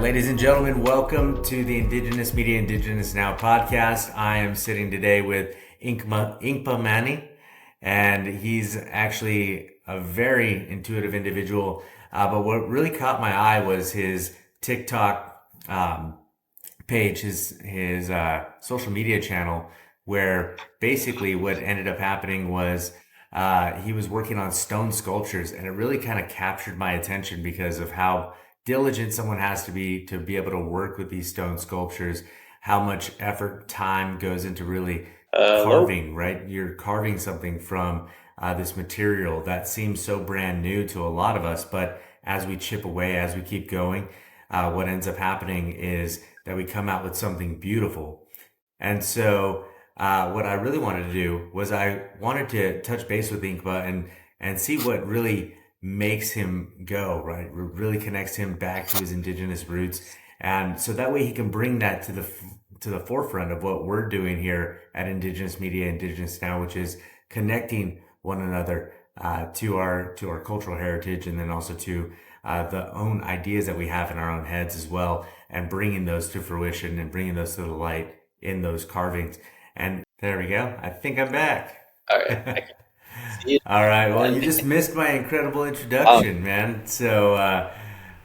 Ladies and gentlemen, welcome to the Indigenous Media, Indigenous Now podcast. I am sitting today with Inkpa Mani, and he's actually a very intuitive individual. But what really caught my eye was his TikTok page, his social media channel, where basically what ended up happening was he was working on stone sculptures, and it really kind of captured my attention because of how diligent someone has to be able to work with these stone sculptures, how much effort, time goes into really Hello. carving, right? You're carving something from this material that seems so brand new to a lot of us, but as we chip away, as we keep going, what ends up happening is that we come out with something beautiful. And so, what I really wanted to do was I wanted to touch base with Inkpa and see what really makes him go, right? Really connects him back to his indigenous roots. And so that way he can bring that to the forefront of what we're doing here at Indigenous Media, Indigenous Now, which is connecting one another to our cultural heritage, and then also to the own ideas that we have in our own heads as well, and bringing those to fruition and bringing those to the light in those carvings. And there we go. I think I'm back. All right, I can see it. All right. Well, you And just missed my incredible um, introduction, man. So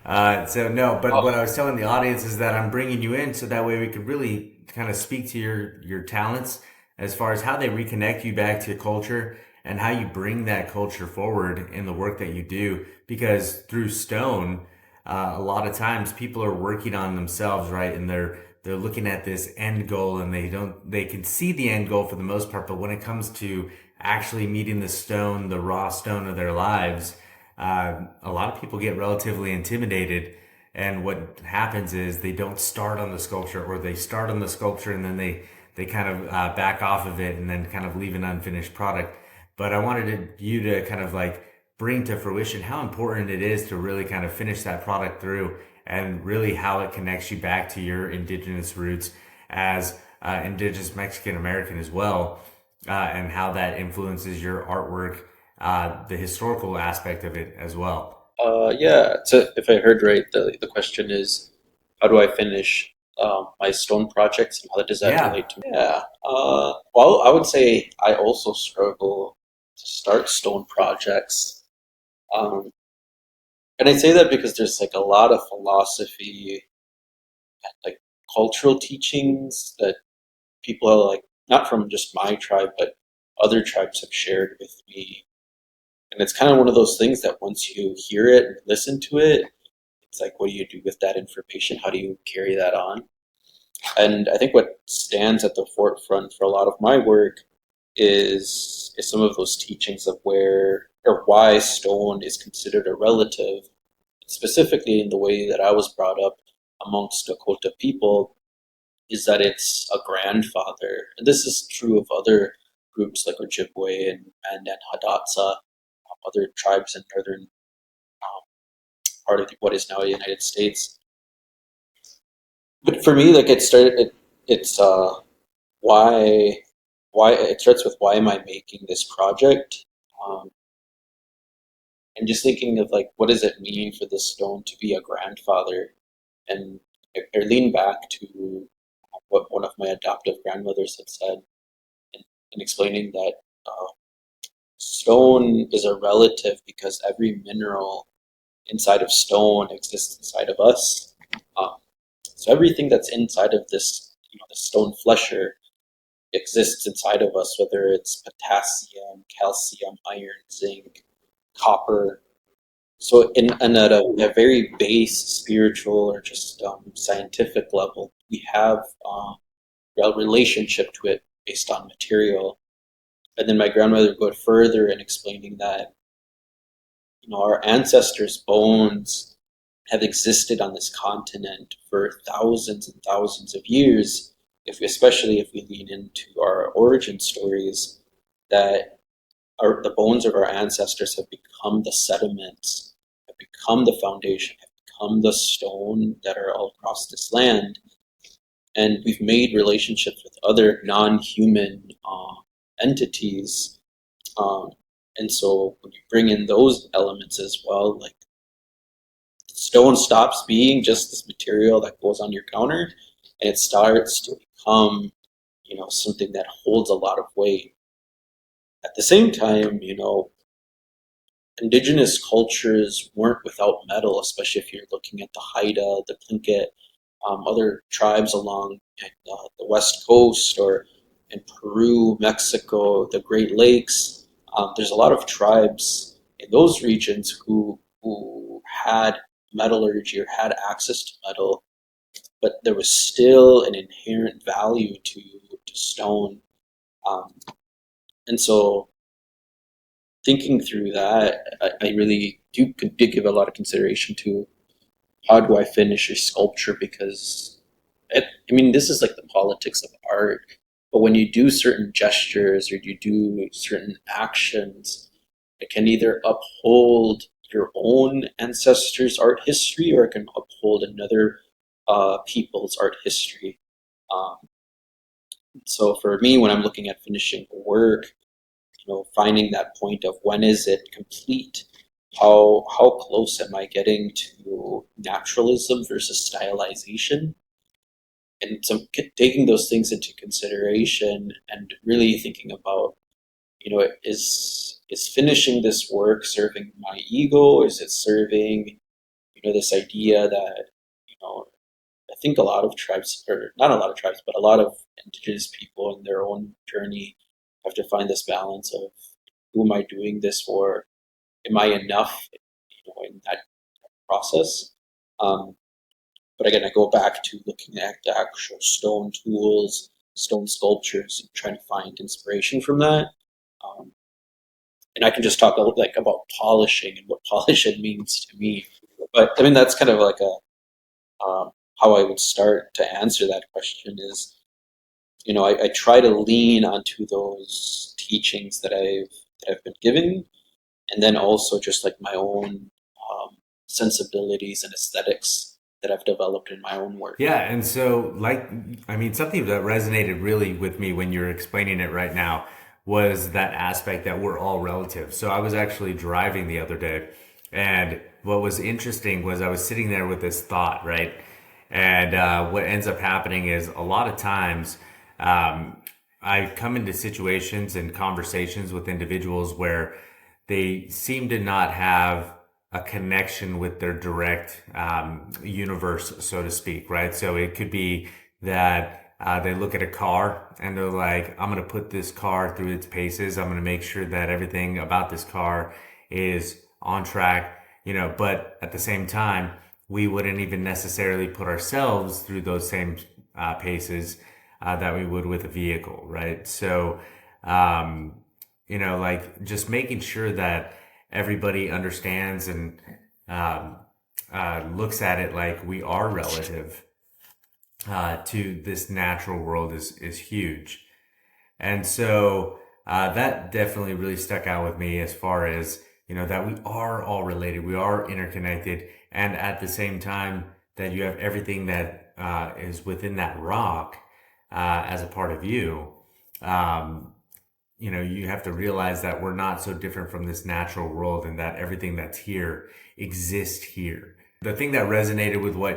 no. But oh, what I was telling the audience is that I'm bringing you in so that way we could really kind of speak to your talents as far as how they reconnect you back to your culture and how you bring that culture forward in the work that you do. Because through stone, a lot of times people are working on themselves, right? And they're looking at this end goal, and they can see the end goal for the most part, but when it comes to actually meeting the stone, the raw stone of their lives, a lot of people get relatively intimidated. And what happens is they don't start on the sculpture, or they start on the sculpture and then they kind of back off of it and then kind of leave an unfinished product. But I wanted you to kind of like bring to fruition how important it is to really kind of finish that product through, and really how it connects you back to your indigenous roots as indigenous Mexican American as well, and how that influences your artwork, the historical aspect of it as well. yeah. So if I heard right, the question is, how do I finish my stone projects, and how does that Yeah. relate to me? Yeah. Well, I would say I also struggle to start stone projects. Um, and I say that because there's like a lot of philosophy, like cultural teachings that people are like, not from just my tribe, but other tribes have shared with me. And it's kind of one of those things that once you hear it and listen to it, it's like, what do you do with that information? How do you carry that on? And I think what stands at the forefront for a lot of my work is some of those teachings of where or why stone is considered a relative, specifically in the way that I was brought up amongst Dakota people, is that it's a grandfather. And this is true of other groups like Ojibwe and Hidatsa, other tribes in northern um, part of what is now the United States. But for me, like it's why it starts with why am I making this project? Um, and just thinking of like what does it mean for this stone to be a grandfather? And I lean back to what one of my adoptive grandmothers had said in explaining that stone is a relative because every mineral inside of stone exists inside of us. Um, so everything that's inside of this, the stone flesher exists inside of us, whether it's potassium, calcium, iron, zinc, copper. So, and at a very base spiritual or just scientific level, we have a relationship to it based on material. And then my grandmother would go further in explaining that our ancestors' bones have existed on this continent for thousands and thousands of years, especially if we lean into our origin stories, that the bones of our ancestors have become the sediments, have become the foundation, have become the stone that are all across this land. And we've made relationships with other non-human entities. Um, and so when you bring in those elements as well, like stone stops being just this material that goes on your counter, and it starts to become, something that holds a lot of weight. At the same time, indigenous cultures weren't without metal, especially if you're looking at the Haida, the Tlingit, other tribes along the West Coast or in Peru, Mexico, the Great Lakes. There's a lot of tribes in those regions who had metallurgy or had access to metal, but there was still an inherent value to stone. Um, and so thinking through that, I really did give a lot of consideration to how do I finish a sculpture, because this is like the politics of art. But when you do certain gestures or you do certain actions, it can either uphold your own ancestors' art history, or it can uphold another people's art history. Um, so for me, when I'm looking at finishing work, finding that point of when is it complete, how close am I getting to naturalism versus stylization, and so taking those things into consideration and really thinking about, is finishing this work serving my ego? Is it serving, this idea that, you know I think a lot of tribes, or not a lot of tribes, but a lot of indigenous people in their own journey have to find this balance of, who am I doing this for? Am I enough, in that process? Um, but again, I go back to looking at the actual stone tools, stone sculptures, and trying to find inspiration from that. Um, and I can just talk like about polishing and what polishing means to me. But that's kind of like how I would start to answer that question is, I try to lean onto those teachings that I've been given, and then also just like my own sensibilities and aesthetics that I've developed in my own work. Yeah, and so something that resonated really with me when you're explaining it right now was that aspect that we're all relative. So I was actually driving the other day, and what was interesting was I was sitting there with this thought, right? And what ends up happening is a lot of times um, I come into situations and conversations with individuals where they seem to not have a connection with their direct universe, so to speak, right? So it could be that they look at a car and they're like, I'm going to put this car through its paces. I'm going to make sure that everything about this car is on track, but at the same time, we wouldn't even necessarily put ourselves through those same paces that we would with a vehicle, right? So, um, like just making sure that everybody understands and um, looks at it like we are relative to this natural world is huge. And so that definitely really stuck out with me as far as, that we are all related, we are interconnected. And at the same time, that you have everything that is within that rock as a part of you. Um, you have to realize that we're not so different from this natural world and that everything that's here exists here. The thing that resonated with what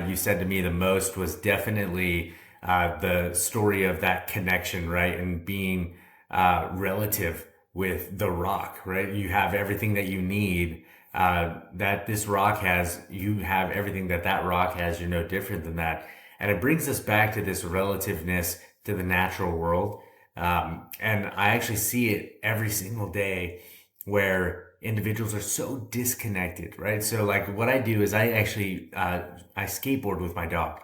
you said to me the most was definitely the story of that connection, right? And being relative with the rock, right? You have everything that you need that this rock has. You have everything that that rock has. You're no different than that. And it brings us back to this relativeness to the natural world. And I actually see it every single day where individuals are so disconnected, right? So like what I do is I actually, I skateboard with my dog,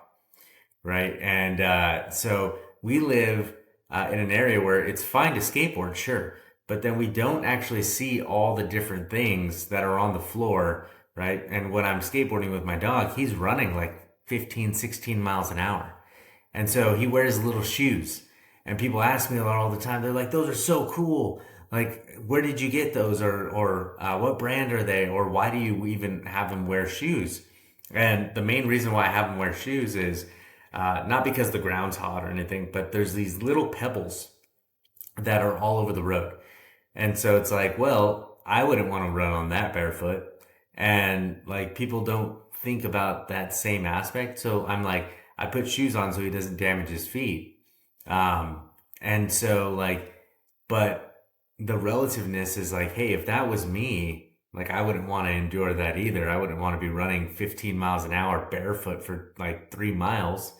right? And, so we live, in an area where it's fine to skateboard, sure. But then we don't actually see all the different things that are on the floor, right? And when I'm skateboarding with my dog, he's running like 15, 16 miles an hour. And so he wears little shoes. And people ask me a lot all the time. They're like, those are so cool. Like, where did you get those? Or what brand are they? Or why do you even have them wear shoes? And the main reason why I have them wear shoes is not because the ground's hot or anything, but there's these little pebbles that are all over the road. And so it's like, well, I wouldn't want to run on that barefoot. And like people don't think about that same aspect. So I'm like, I put shoes on so he doesn't damage his feet. Um, and so like, but the relativeness is like, hey, if that was me, like I wouldn't want to endure that either. I wouldn't want to be running 15 miles an hour barefoot for like 3 miles.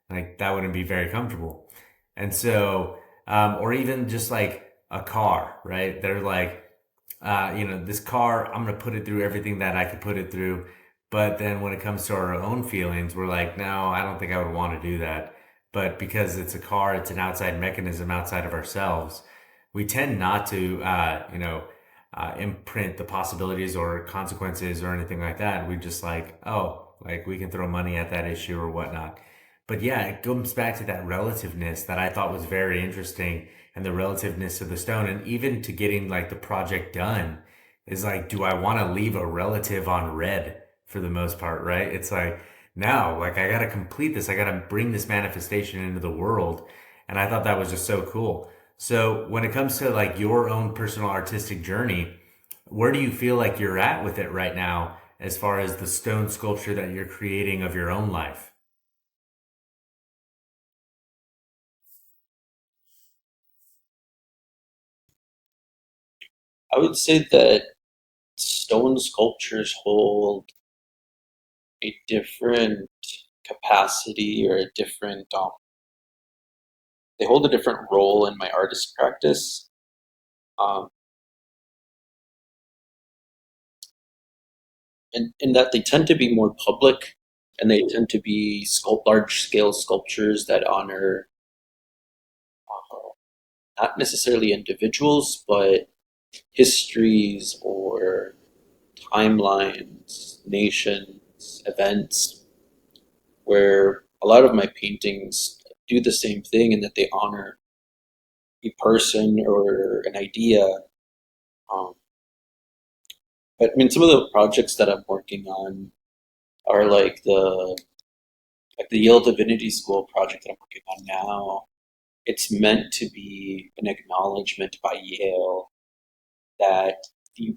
Like that wouldn't be very comfortable. And so, or even just like a car, right? They're like, this car, I'm going to put it through everything that I could put it through. But then when it comes to our own feelings, we're like, no, I don't think I would want to do that. But because it's a car, it's an outside mechanism outside of ourselves. We tend not to, imprint the possibilities or consequences or anything like that. We just like, oh, like we can throw money at that issue or whatnot. But yeah, it comes back to that relativeness that I thought was very interesting, and the relativeness of the stone, and even to getting like the project done is like, do I want to leave a relative on red for the most part, right? It's like, no, like I got to complete this. I got to bring this manifestation into the world. And I thought that was just so cool. So when it comes to like your own personal artistic journey, where do you feel like you're at with it right now as far as the stone sculpture that you're creating of your own life? I would say that stone sculptures hold a different capacity or a different they hold a different role in my artist practice. Um, and in that they tend to be more public and they tend to be large scale sculptures that honor not necessarily individuals, but histories or timelines, nations, events, where a lot of my paintings do the same thing in that they honor a person or an idea. Um, but I mean, some of the projects that I'm working on are like the Yale Divinity School project that I'm working on now. It's meant to be an acknowledgement by Yale that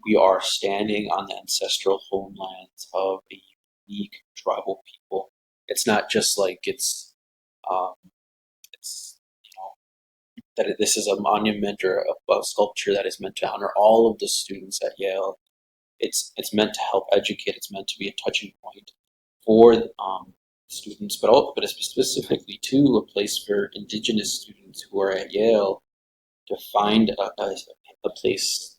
we are standing on the ancestral homelands of a unique tribal people. It's not just like um, it's you know that this is a monument or a sculpture that is meant to honor all of the students at Yale. It's meant to help educate. It's meant to be a touching point for students, but it's specifically to a place for Indigenous students who are at Yale to find a place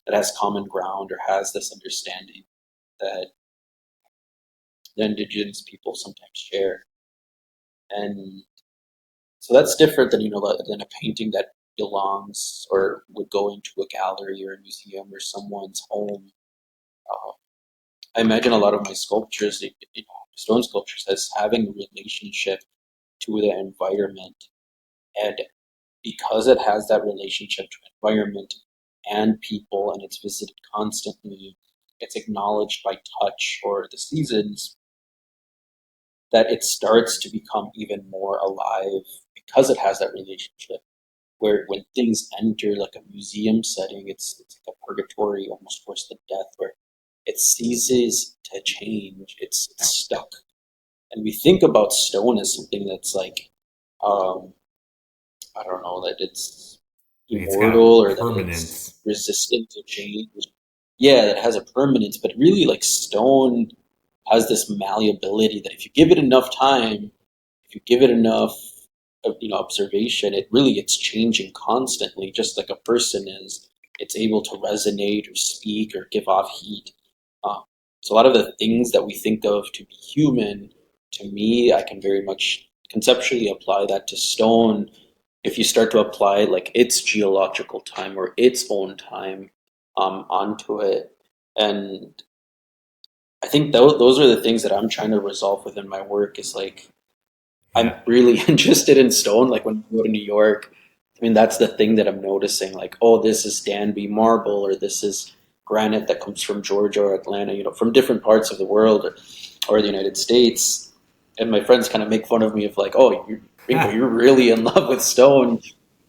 that has common ground or has this understanding that the Indigenous people sometimes share. And so that's different than than a painting that belongs or would go into a gallery or a museum or someone's home. Uh, I imagine a lot of my sculptures, stone sculptures, as having a relationship to the environment, and because it has that relationship to environment and people, and it's visited constantly, it's acknowledged by touch or the seasons, that it starts to become even more alive because it has that relationship. Where when things enter like a museum setting, it's like a purgatory almost towards the death, where it ceases to change. It's stuck. And we think about stone as something that's like, um, I don't know, that it's Like it's got immortal or that it's permanence. resistant to change. Yeah, that has a permanence, but really, like stone has this malleability that if you give it enough time, if you give it enough, observation, it's changing constantly, just like a person is. It's able to resonate or speak or give off heat. Um, so a lot of the things that we think of to be human, to me, I can very much conceptually apply that to stone if you start to apply like its geological time or its own time onto it. And I think those are the things that I'm trying to resolve within my work is like I'm Yeah. really interested in stone. Like when I go to New York, I mean, that's the thing that I'm noticing. Like, oh, this is Danby marble, or this is granite that comes from Georgia or Atlanta, from different parts of the world or the United States. And my friends kind of make fun of me of like, oh, you're really in love with stone.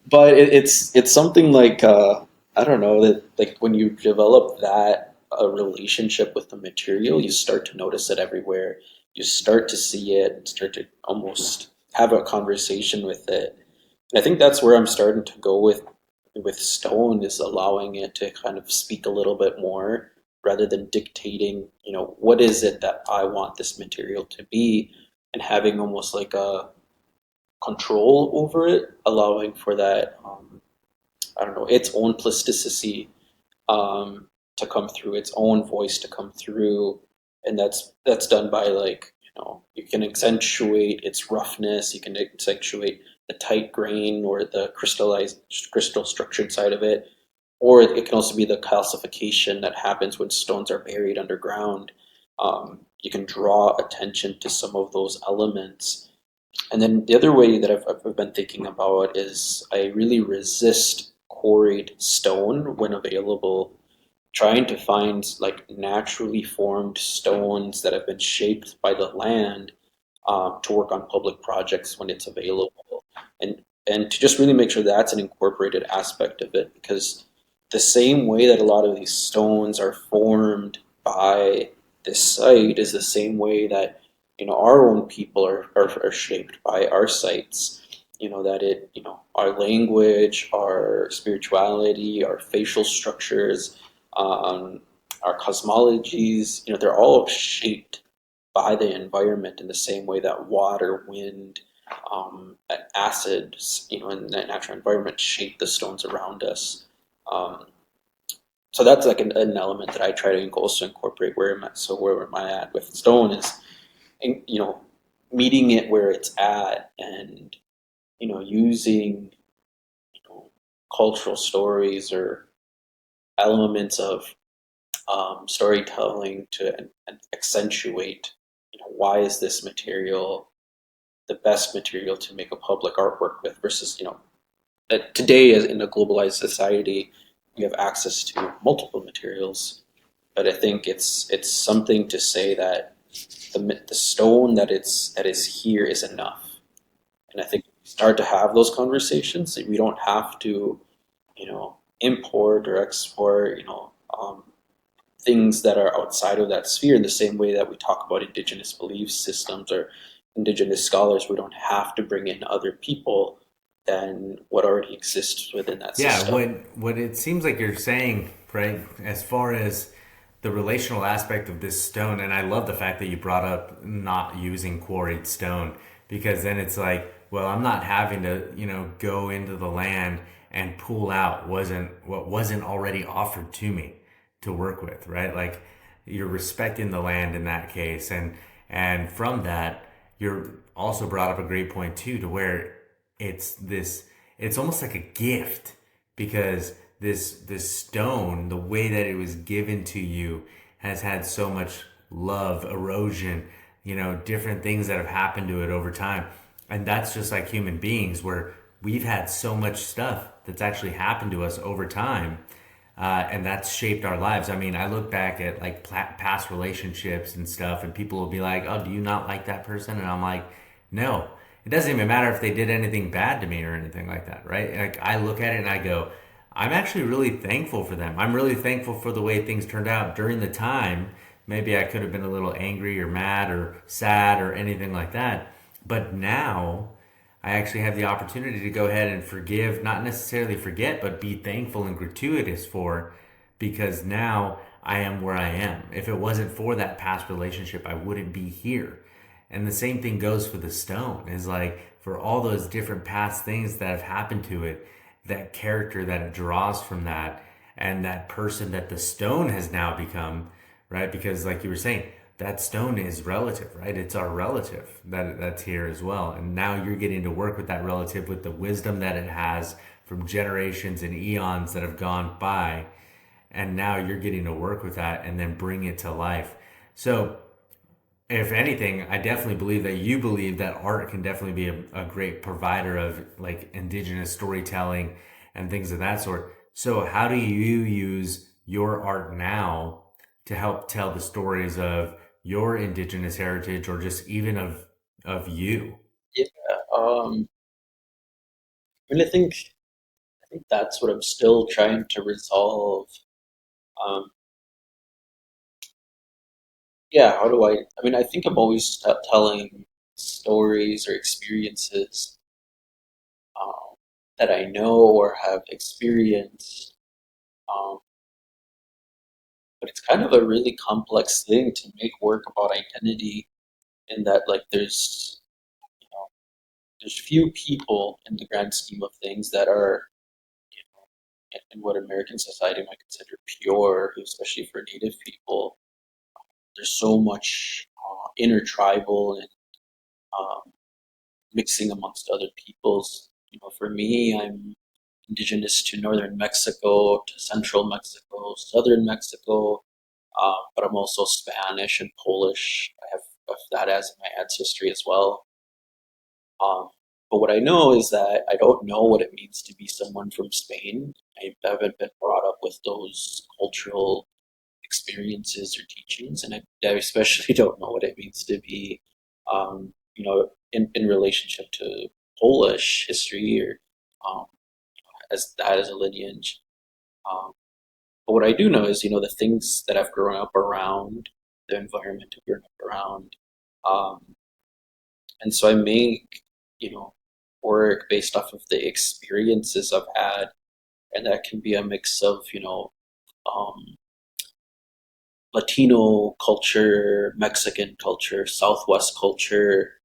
But it's something like I don't know that like when you develop that. a relationship with the material, you start to notice it everywhere. You start to see it, start to almost have a conversation with it. And I think that's where I'm starting to go with stone, is allowing it to kind of speak a little bit more rather than dictating, what is it that I want this material to be, and having almost like a control over it, allowing for that, I don't know, its own plasticity, um, to come through, its own voice to come through, and that's done by, like, you can accentuate its roughness, you can accentuate the tight grain or the crystal structured side of it, or it can also be the calcification that happens when stones are buried underground. You can draw attention to some of those elements. And then the other way that I've been thinking about is I really resist quarried stone when available, trying to find like naturally formed stones that have been shaped by the land, to work on public projects when it's available, and and to just really make sure that's an incorporated aspect of it, because the same way that a lot of these stones are formed by this site is the same way that our own people are shaped by our sites. That our language, our spirituality, our facial structures, um, our cosmologies, they're all shaped by the environment in the same way that water, wind, acids, in that natural environment shape the stones around us. Um, so that's like an element that I try to also incorporate where am I, so where am I at with stone is, you know, meeting it where it's at, and using cultural stories or elements of, storytelling to and accentuate, why is this material the best material to make a public artwork with, versus today, as in a globalized society, we have access to multiple materials. But I think it's something to say that the stone that is here is enough. And I think we start to have those conversations, we don't have to import or export, things that are outside of that sphere, in the same way that we talk about indigenous belief systems or indigenous scholars. We don't have to bring in other people than what already exists within that Yeah, system. what it seems like you're saying, right, as far as the relational aspect of this stone, and I love the fact that you brought up not using quarried stone, because then it's like, well, I'm not having to, go into the land and pull out what wasn't already offered to me to work with, right? Like you're respecting the land in that case, and from that, you're also brought up a great point too, to where it's this, it's almost like a gift, because this stone, the way that it was given to you, has had so much love, erosion, different things that have happened to it over time. And that's just like human beings, where we've had so much stuff that's actually happened to us over time, and that's shaped our lives. I mean, I look back at like past relationships and stuff, and people will be like, "Oh, do you not like that person?" And I'm like, "No." It doesn't even matter if they did anything bad to me or anything like that, right? Like I look at it and I go, I'm actually really thankful for them. I'm really thankful for the way things turned out during the time. Maybe I could have been a little angry or mad or sad or anything like that. But now I actually have the opportunity to go ahead and forgive, not necessarily forget, but be thankful and gratuitous for, because now I am where I am. If it wasn't for that past relationship, I wouldn't be here. And the same thing goes for the stone, is like for all those different past things that have happened to it, that character that it draws from that, and that person that the stone has now become, right? Because like you were saying, that stone is relative, right? It's our relative that's here as well. And now you're getting to work with that relative with the wisdom that it has from generations and eons that have gone by. And now you're getting to work with that and then bring it to life. So if anything, I definitely believe that you believe that art can definitely be a great provider of like indigenous storytelling and things of that sort. So, how do you use your art now to help tell the stories of your indigenous heritage, or just even of you? Yeah, and I think that's what I'm still trying to resolve. Um, yeah, how do I mean, I think I'm always telling stories or experiences um, that I know or have experienced. Um, but it's kind of a really complex thing to make work about identity in that, like, you know, there's few people in the grand scheme of things that are, you know, in what American society might consider pure, especially for Native people. There's so much intertribal and um, mixing amongst other peoples. For me, I'm indigenous to northern Mexico, to central Mexico, southern Mexico, but I'm also Spanish and Polish. I have that as my ancestry as well. Um, but what I know is that I don't know what it means to be someone from Spain. I haven't been brought up with those cultural experiences or teachings, and I especially don't know what it means to be, in relationship to Polish history or um, as that as a lineage. Um, but what I do know is, the things that I've grown up around, the environment I've grown up around, um, and so I make, you know, work based off of the experiences I've had, and that can be a mix of, um, Latino culture, Mexican culture, Southwest culture,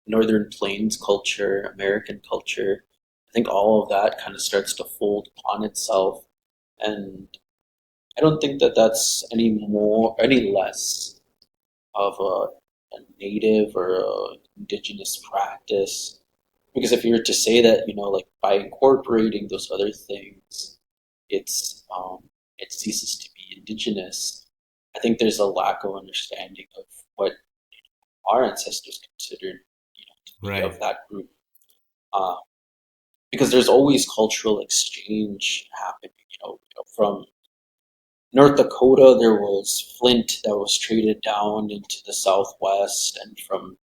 Northern Plains culture, American culture. I think all of that kind of starts to fold upon itself. And I don't think that that's any less of a native or a indigenous practice. Because if you were to say that, like by incorporating those other things, it ceases to be indigenous. I think there's a lack of understanding of what our ancestors considered, to be of Right. that group. Uh, because there's always cultural exchange happening. From North Dakota, there was flint that was traded down into the Southwest, and from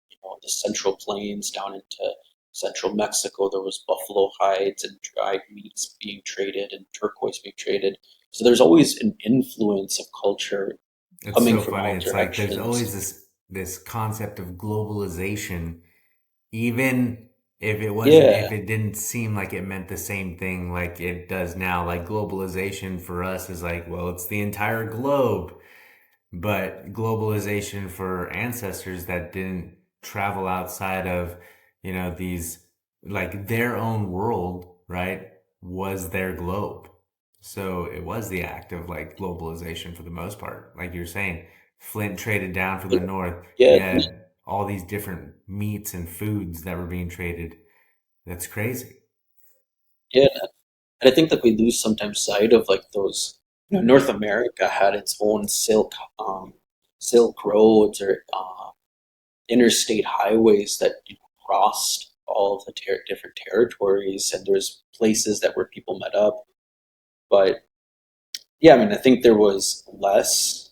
the Central Plains down into central Mexico, there was buffalo hides and dried meats being traded and turquoise being traded. So there's always an influence of culture It's coming so from funny. all It's like there's always directions. this concept of globalization, even if Yeah, it didn't seem like it meant the same thing like it does now. Like globalization for us is like, well, it's the entire globe. But globalization for ancestors that didn't travel outside of, these, like their own world, right, was their globe. So it was the act of like globalization for the most part. Like you're saying, Flint traded down from the north. You yeah, had all these different meats and foods that were being traded. That's crazy. yeah. And I think that we lose sometimes sight of like those. North America had its own silk roads or interstate highways that crossed all of the different territories, and there's places that where people met up. But yeah, I mean, I think there was less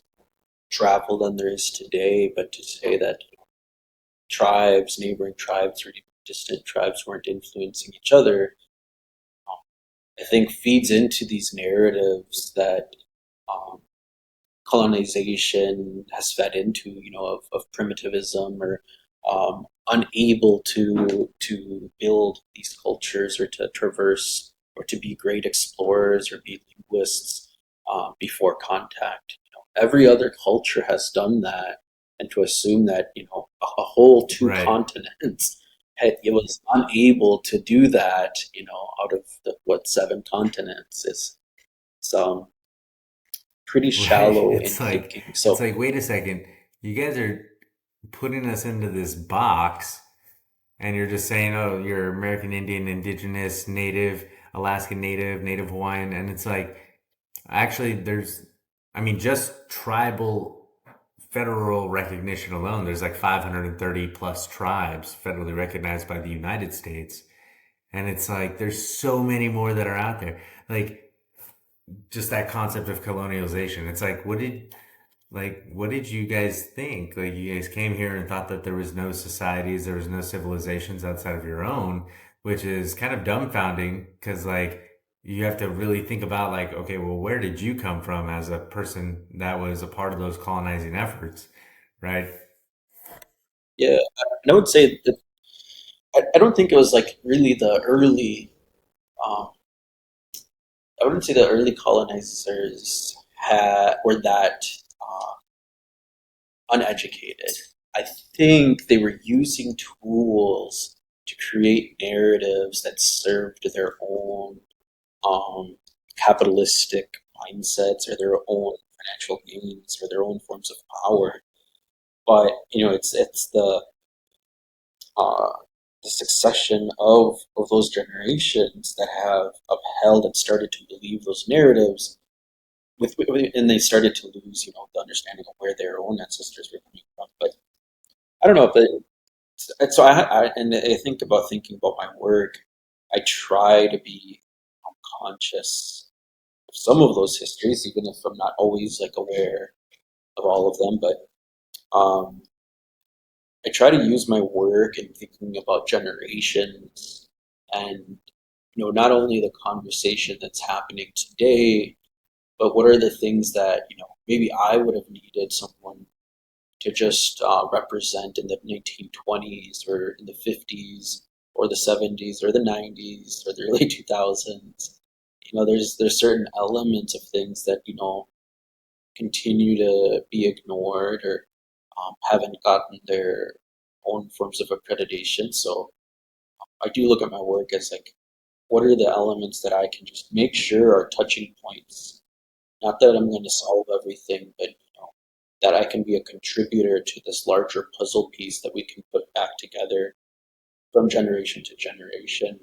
travel than there is today. But to say that neighboring tribes, or even distant tribes weren't influencing each other, I think feeds into these narratives that um, colonization has fed into, of primitivism or unable to build these cultures or to traverse or to be great explorers or be linguists before contact. Every other culture has done that, and to assume that a whole two Right. continents it was unable to do that, out of the what seven continents is some pretty Right. shallow in thinking. It's So like, wait a second. You guys are putting us into this box and you're just saying, oh, you're American Indian, Indigenous, Native, Alaskan Native, Native Hawaiian, and it's like, actually, I mean, just tribal federal recognition alone, there's like 530 plus tribes federally recognized by the United States, and it's like there's so many more that are out there. Like just that concept of colonialization. It's like, what did you guys think? Like, you guys came here and thought that there was no societies, there was no civilizations outside of your own, which is kind of dumbfounding because, like, you have to really think about like, okay, well, where did you come from as a person that was a part of those colonizing efforts, right? Yeah, and I would say that I don't think it was like really the early. Um, I wouldn't say the early colonizers had were that uh, uneducated. I think they were using tools to create narratives that served their own um, capitalistic mindsets or their own financial gains or their own forms of power. But it's uh, the succession of those generations that have upheld and started to believe those narratives and they started to lose the understanding of where their own ancestors were coming from. But I don't know, but so I think about thinking about my work. I try to be conscious of some of those histories, even if I'm not always like aware of all of them. But um, I try to use my work in thinking about generations and not only the conversation that's happening today, but what are the things that maybe I would have needed someone to just represent in the 1920s or in the 50s or the 70s or the 90s or the early 2000s. There's certain elements of things that continue to be ignored or haven't gotten their own forms of accreditation. So I do look at my work as like, what are the elements that I can just make sure are touching points? Not that I'm going to solve everything, but that I can be a contributor to this larger puzzle piece that we can put back together from generation to generation.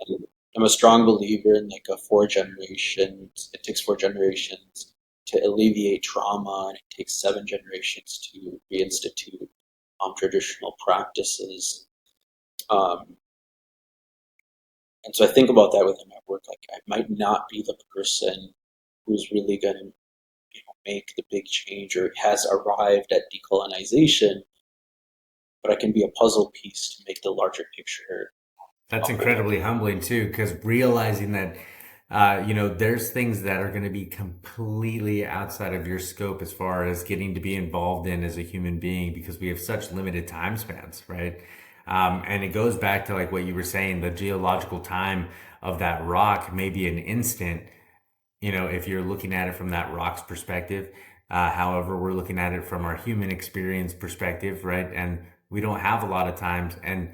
And I'm a strong believer in like a 4 generations. It takes 4 generations to alleviate trauma, and it takes 7 generations to reinstitute traditional practices. Um, and so I think about that within my work. Like I might not be the person who's really going to make the big change or has arrived at decolonization, but I can be a puzzle piece to make the larger picture That's whole. incredibly humbling too, because realizing that, there's things that are going to be completely outside of your scope as far as getting to be involved in as a human being, because we have such limited time spans, right? And it goes back to like what you were saying, the geological time of that rock may be an instant, if you're looking at it from that rock's perspective. However, we're looking at it from our human experience perspective, right? And we don't have a lot of times. And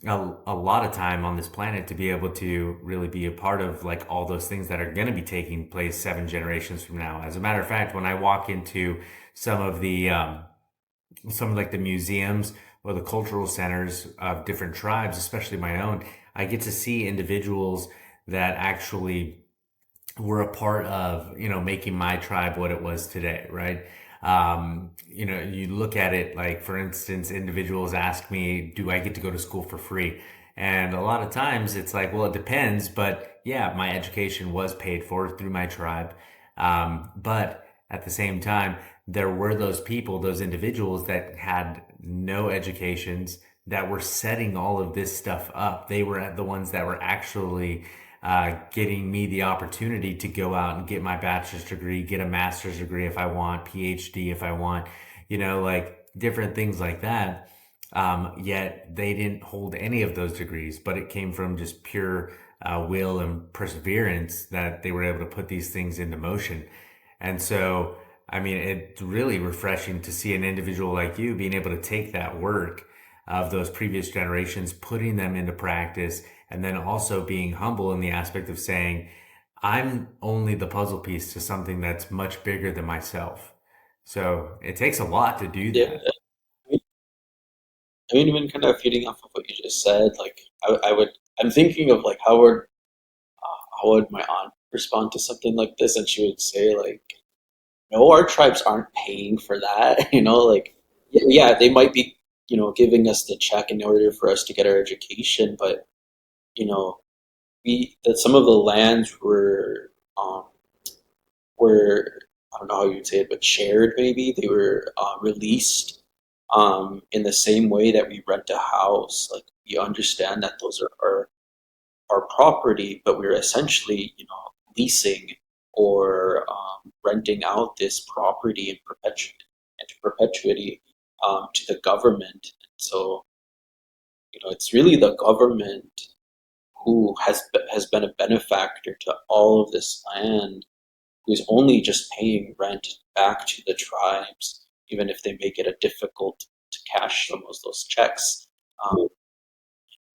a lot of time on this planet to be able to really be a part of like all those things that are going to be taking place 7 generations from now. As a matter of fact, when I walk into some of the some of like the museums or the cultural centers of different tribes, especially my own, I get to see individuals that actually were a part of, making my tribe what it was today, right? You look at it like, for instance, individuals ask me, do I get to go to school for free? And a lot of times it's like, well, it depends, but yeah, my education was paid for through my tribe. But at the same time, there were those people, those individuals that had no educations that were setting all of this stuff up. They were the ones that were actually getting me the opportunity to go out and get my bachelor's degree, get a master's degree if I want, PhD if I want, like different things like that. Yet they didn't hold any of those degrees, but it came from just pure will and perseverance that they were able to put these things into motion. And so, I mean, it's really refreshing to see an individual like you being able to take that work of those previous generations, putting them into practice, and then also being humble in the aspect of saying, I'm only the puzzle piece to something that's much bigger than myself. So it takes a lot to do Yeah, that. even kind of feeding off of what you just said, like I would, I'm thinking of like how would my aunt respond to something like this, and she would say like, no, our tribes aren't paying for that, like yeah, they might be giving us the check in order for us to get our education, but you know we that some of the lands were I don't know how you'd say it, but shared maybe. They were released in the same way that we rent a house. Like we understand that those are our property, but we're essentially, leasing or renting out this property into perpetuity to the government. So, it's really the government who has been a benefactor to all of this land, who's only just paying rent back to the tribes, even if they make it a difficult to cash some of those checks.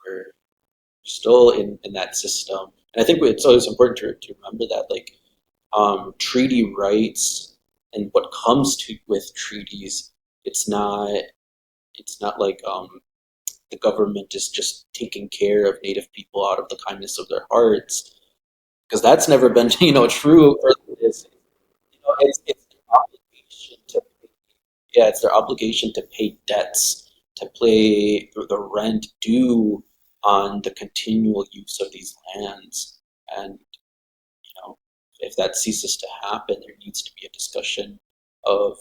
We're still in that system. And I think it's always important to remember that, like, treaty rights and what comes to with treaties, it's not like the government is just taking care of Native people out of the kindness of their hearts, because that's never been true for this. It's their obligation to yeah, it's their obligation to pay debts, to pay the rent due on the continual use of these lands. And if that ceases to happen, there needs to be a discussion of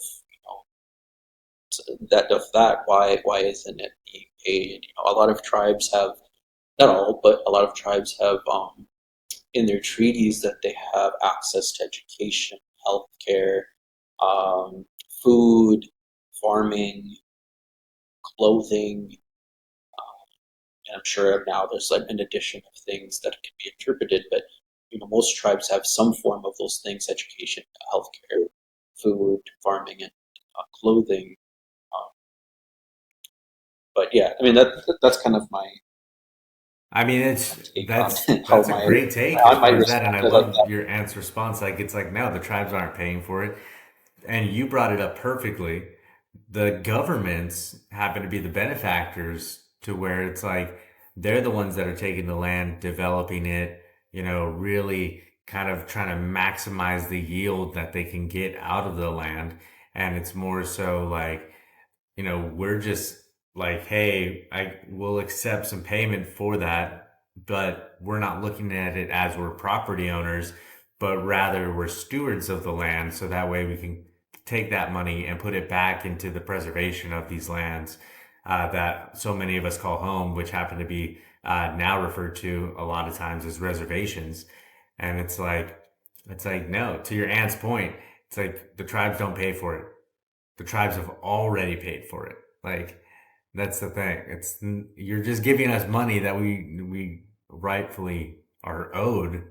why isn't it being paid? A lot of tribes have, not all, but a lot of tribes have in their treaties that they have access to education, healthcare, um, food, farming, clothing, and I'm sure now there's like an addition of things that can be interpreted, but most tribes have some form of those things: education, healthcare, food, farming, and clothing. Um, but yeah, I mean that's kind of my I mean, it's take on how that's a great take as I far might as that, and respond I to like love that. your answer response. Like, it's like, no, the tribes aren't paying for it, and you brought it up perfectly. The governments happen to be the benefactors, to where it's like they're the ones that are taking the land, developing it, really kind of trying to maximize the yield that they can get out of the land. And it's more so like, we're just like, hey, I will accept some payment for that, but we're not looking at it as we're property owners, but rather we're stewards of the land. So that way we can take that money and put it back into the preservation of these lands that so many of us call home, which happen to be now referred to a lot of times as reservations. And it's like, no, to your aunt's point, it's like the tribes don't pay for it. The tribes have already paid for it. Like, that's the thing. You're just giving us money that we rightfully are owed,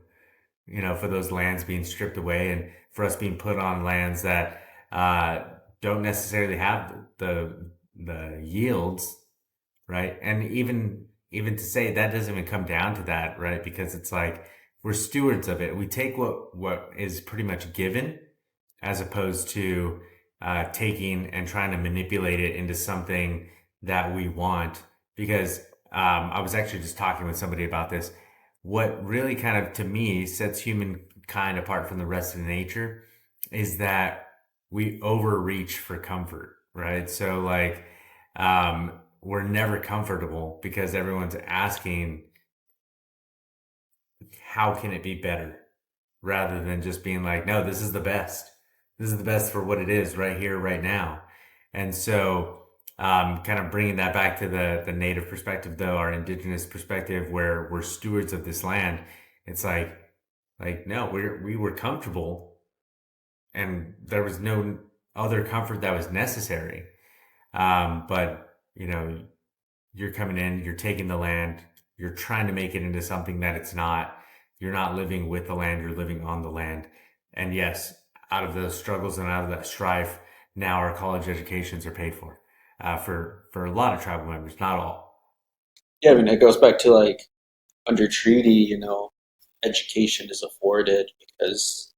for those lands being stripped away and for us being put on lands that don't necessarily have the yields, right? And even to say that doesn't even come down to that, right? Because it's like we're stewards of it. We take what is pretty much given, as opposed to taking and trying to manipulate it into something that we want. Because I was actually just talking with somebody about this. What really kind of, to me, sets humankind apart from the rest of nature is that we overreach for comfort, right? So, like, we're never comfortable because everyone's asking, how can it be better? Rather than just being like, no, this is the best. This is the best for what it is right here, right now. And so, kind of bringing that back to the native perspective, though, our indigenous perspective, where we're stewards of this land. It's like no, we were comfortable, and there was no other comfort that was necessary. But you're coming in, you're taking the land, you're trying to make it into something that it's not. You're not living with the land, you're living on the land. And yes, out of those struggles and out of that strife, now our college educations are paid for a lot of tribal members, not all. Yeah, I mean it goes back to like under treaty, education is afforded because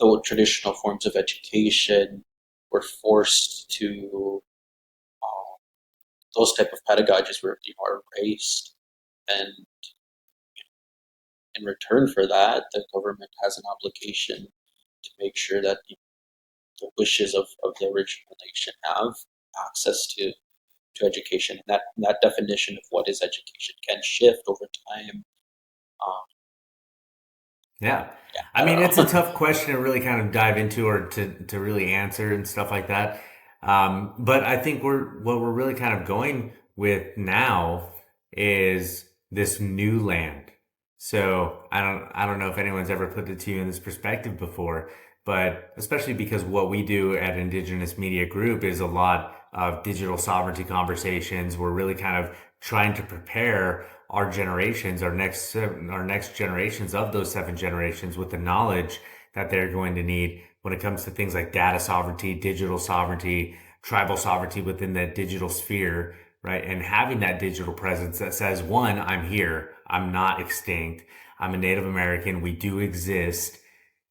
the traditional forms of education were forced to those type of pedagogies were are erased, and in return for that, the government has an obligation to make sure that the wishes of the original nation have access to education. And that definition of what is education can shift over time. Um, Yeah. yeah, I I mean, don't it's a know. tough question to really kind of dive into, or to really answer and stuff like that. But I think what we're really kind of going with now is this new land. So I don't know if anyone's ever put it to you in this perspective before, but especially because what we do at Indigenous Media Group is a lot of digital sovereignty conversations. We're really kind of trying to prepare our generations, our next generations of those seven generations with the knowledge that they're going to need when it comes to things like data sovereignty, digital sovereignty, tribal sovereignty within the digital sphere, right? And having that digital presence that says, one, I'm here, I'm not extinct, I'm a Native American, we do exist.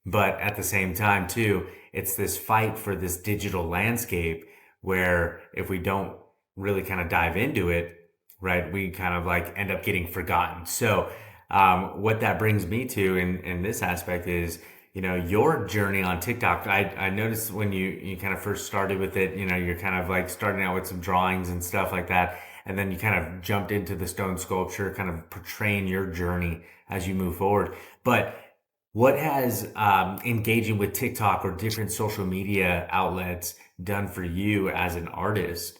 But at the same time, too, it's this fight for this digital landscape where if we don't really kind of dive into it, right, we kind of like end up getting forgotten. So, what that brings me to in this aspect is, your journey on TikTok. I noticed when you kind of first started with it, you're kind of like starting out with some drawings and stuff like that. And then you kind of jumped into the stone sculpture, kind of portraying your journey as you move forward. But what has engaging with TikTok or different social media outlets done for you as an artist?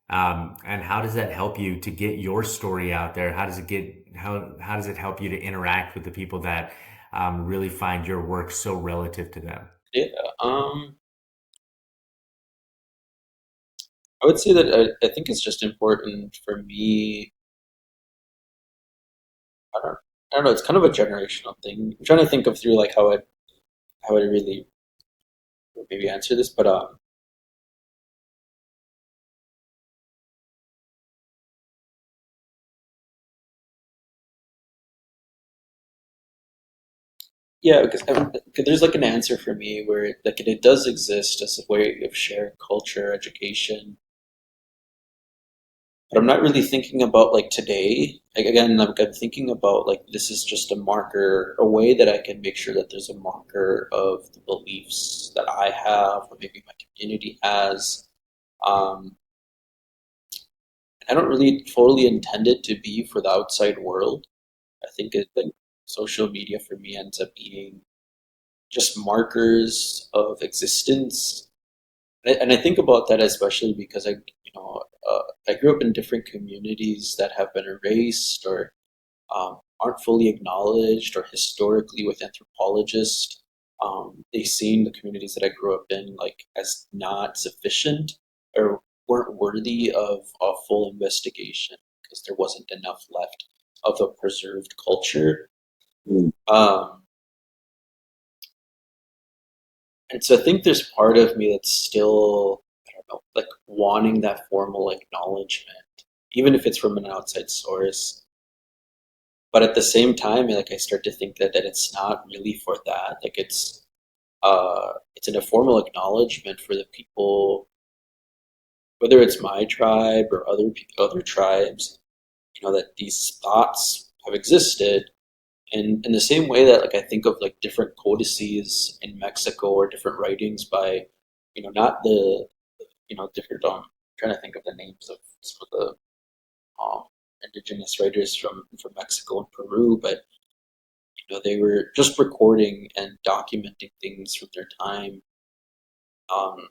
And how does that help you to get your story out there? How does it help you to interact with the people that really find your work so relative to them? Yeah, um, I would say that I think it's just important for me. I don't, I don't know. It's kind of a generational thing. I'm trying to think of through like how I really maybe answer this, but yeah, because there's like an answer for me where it does exist as a way of sharing culture, education, but I'm not really thinking about like today. Like again, I'm thinking about like this is just a marker, a way that I can make sure that there's a marker of the beliefs that I have, or maybe my community has. Um, I don't really totally intend it to be for the outside world. I think like social media for me ends up being just markers of existence. And I think about that especially because I grew up in different communities that have been erased or aren't fully acknowledged, or historically with anthropologists, they seen the communities that I grew up in like as not sufficient or weren't worthy of a full investigation because there wasn't enough left of a preserved culture. Um, and so I think there's part of me that's still, I don't know, like wanting that formal acknowledgement, even if it's from an outside source. But at the same time, like I start to think that it's not really for that. Like it's an informal acknowledgement for the people, whether it's my tribe or other tribes, that these thoughts have existed. And in the same way that like I think of like different codices in Mexico or different writings by, not the different I'm trying to think of the names of some of the um indigenous writers from Mexico and Peru, but they were just recording and documenting things from their time. Um,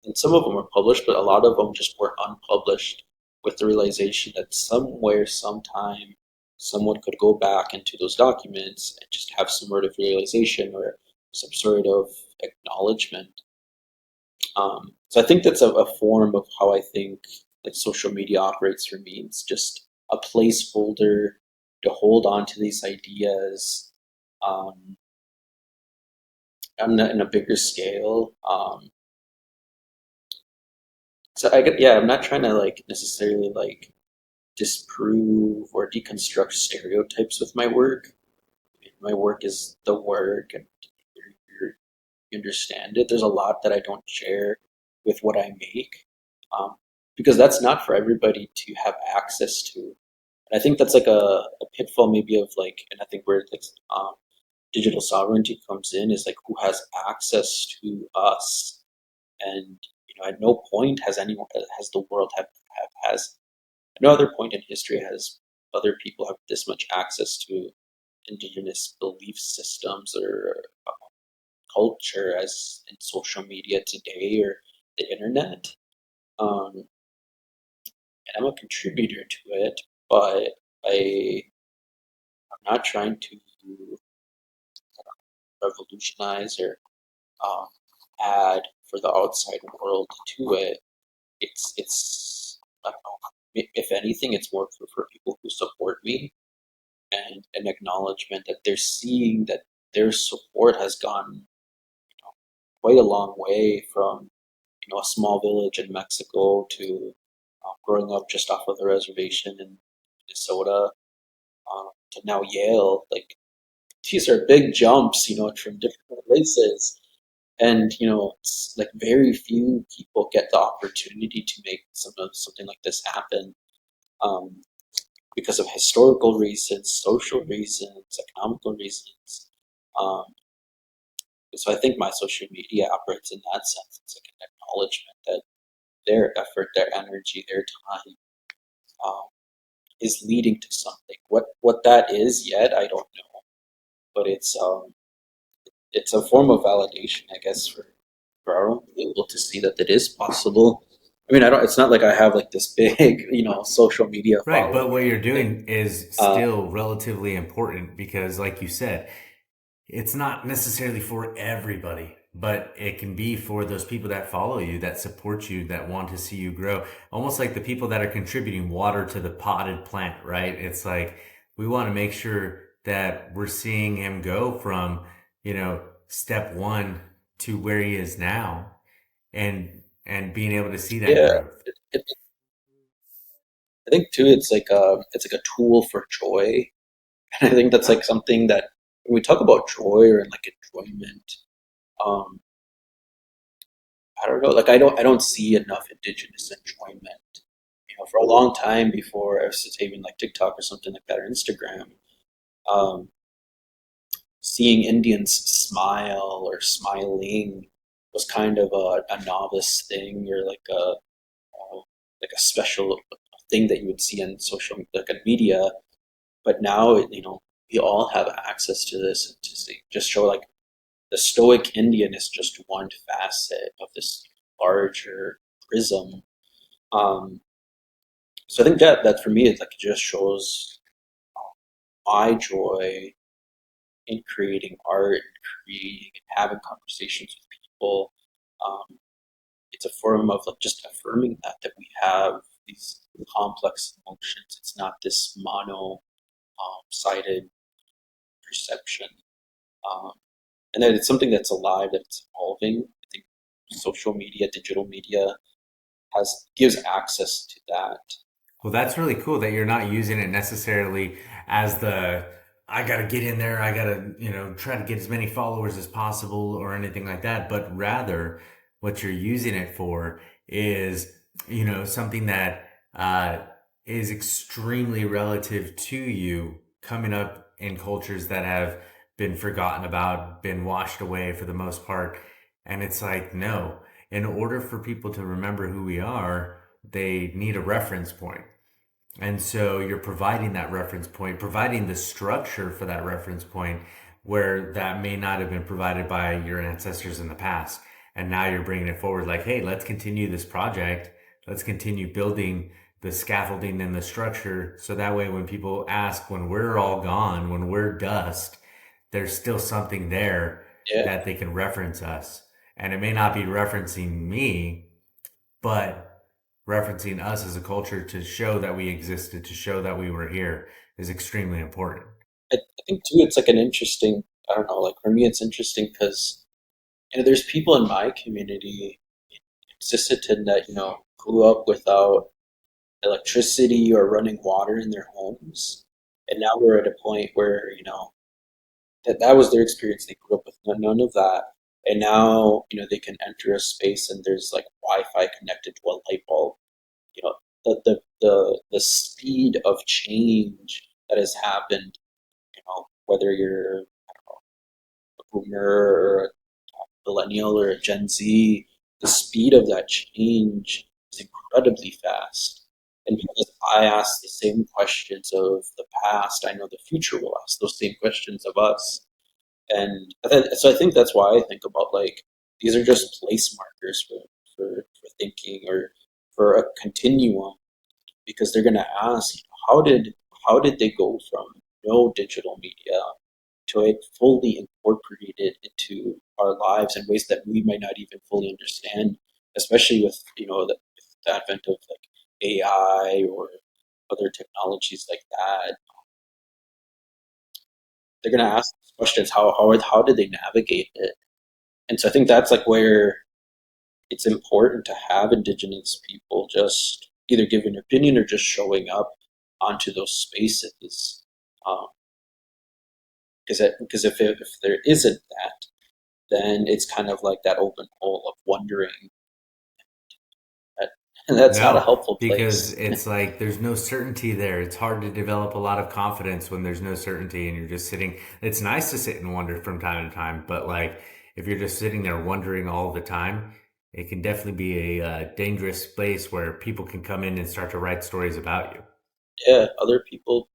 and some of them were published, but a lot of them just were unpublished with the realization that somewhere, sometime, someone could go back into those documents and just have some sort of realization or some sort of acknowledgement. So I think that's a form of how I think like social media operates for me. It's just a placeholder to hold on to these ideas um, in a bigger scale. So yeah, I'm not trying to like necessarily like disprove or deconstruct stereotypes with my work. My work is the work, and you understand it. There's a lot that I don't share with what I make, um, because that's not for everybody to have access to. And I think that's like a pitfall maybe of like, and I think where like digital sovereignty comes in is like who has access to us. And at no point has the world has at no other point in history has other people have this much access to indigenous belief systems or culture as in social media today or the internet. And I'm a contributor to it, but I not trying to revolutionize or um, add for the outside world to it. It's I don't know. If anything, it's more for people who support me and an acknowledgement that they're seeing that their support has gone quite a long way from a small village in Mexico to growing up just off of the reservation in Minnesota to now Yale. Like these are big jumps, from different places. And it's like very few people get the opportunity to make something like this happen um, because of historical reasons, social reasons, economical reasons. Um, so I think my social media operates in that sense. It's like an acknowledgement that their effort, their energy, their time um, is leading to something. What that is yet, I don't know, but it's a form of validation, I guess, for our own people to see that it is possible. I mean, I don't. It's not like I have like this big, social media Right, but following what or you're anything. doing is Uh, still relatively important because, like you said, it's not necessarily for everybody, but it can be for those people that follow you, that support you, that want to see you grow. Almost like the people that are contributing water to the potted plant, right? It's like we want to make sure that we're seeing him go from, step one to where he is now and being able to see that yeah, growth. I think too, it's like a tool for joy, and I think that's like something that when we talk about joy or like enjoyment, um, I don't know, like I don't see enough indigenous enjoyment. For a long time before I was even like TikTok or something like that or Instagram, um, seeing Indians smile or smiling was kind of a novice thing or like a special thing that you would see on social like on media. But now we all have access to this and to see, just show like the stoic Indian is just one facet of this larger prism. Um, so I think that for me it like just shows my joy in creating art and creating and having conversations with people. Um, it's a form of like just affirming that we have these complex emotions. It's not this mono sided perception. Um, and that it's something that's alive, that it's evolving. I think social media, digital media gives access to that. Well, that's really cool that you're not using it necessarily as the I got to get in there, I got to, try to get as many followers as possible or anything like that, but rather what you're using it for is, something that is extremely relative to you coming up in cultures that have been forgotten about, been washed away for the most part. And it's like, no, in order for people to remember who we are, they need a reference point. And so you're providing that reference point, providing the structure for that reference point where that may not have been provided by your ancestors in the past. And now you're bringing it forward like, hey, let's continue this project. Let's continue building the scaffolding and the structure. So that way, when people ask, when we're all gone, when we're dust, there's still something there Yeah, that they can reference us. And it may not be referencing me, but referencing us as a culture to show that we existed, to show that we were here is extremely important. I think too, it's like an interesting. I don't know. Like for me, it's interesting because there's people in my community in Sisseton that grew up without electricity or running water in their homes, and now we're at a point where that was their experience. They grew up with none of that, and now they can enter a space and there's like Wi-Fi connected to a light bulb. You know, the speed of change that has happened. Whether you're a boomer or a millennial or a Gen Z, the speed of that change is incredibly fast. And because I ask the same questions of the past, I know the future will ask those same questions of us. And so I think that's why I think about like these are just place markers for thinking or for a continuum because they're going to ask how did they go from no digital media, to like fully incorporate it into our lives in ways that we might not even fully understand, especially with with the advent of like AI or other technologies like that. They're going to ask questions: how did they navigate it? And so I think that's like where it's important to have Indigenous people just either give an opinion or just showing up onto those spaces. Um, because if there isn't that, then it's kind of like that open hole of wondering, that, and that's not a No, helpful because place. it's like there's no certainty there. It's hard to develop a lot of confidence when there's no certainty and you're just sitting. It's nice to sit and wonder from time to time, but like if you're just sitting there wondering all the time, it can definitely be a dangerous place where people can come in and start to write stories about you. Yeah, other people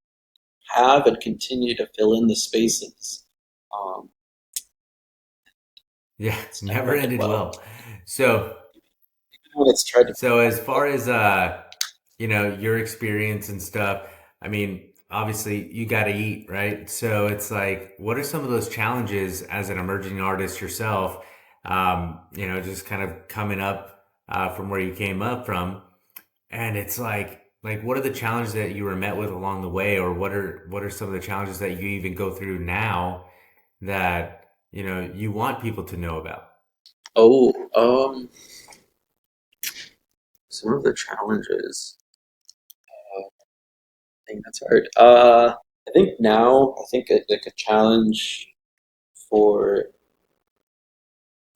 have and continue to fill in the spaces. Um, Yeah, it's never never ended ended well. well. So Even when it's tried to be So as well. far as your experience and stuff, I mean, obviously you got to eat, right? So it's like, what are some of those challenges as an emerging artist yourself? Just kind of coming up from where you came up from, and it's like what are the challenges that you were met with along the way, or what are some of the challenges that you even go through now that you want people to know about? Oh, some of the challenges. I think that's hard. I think now, I think like a challenge for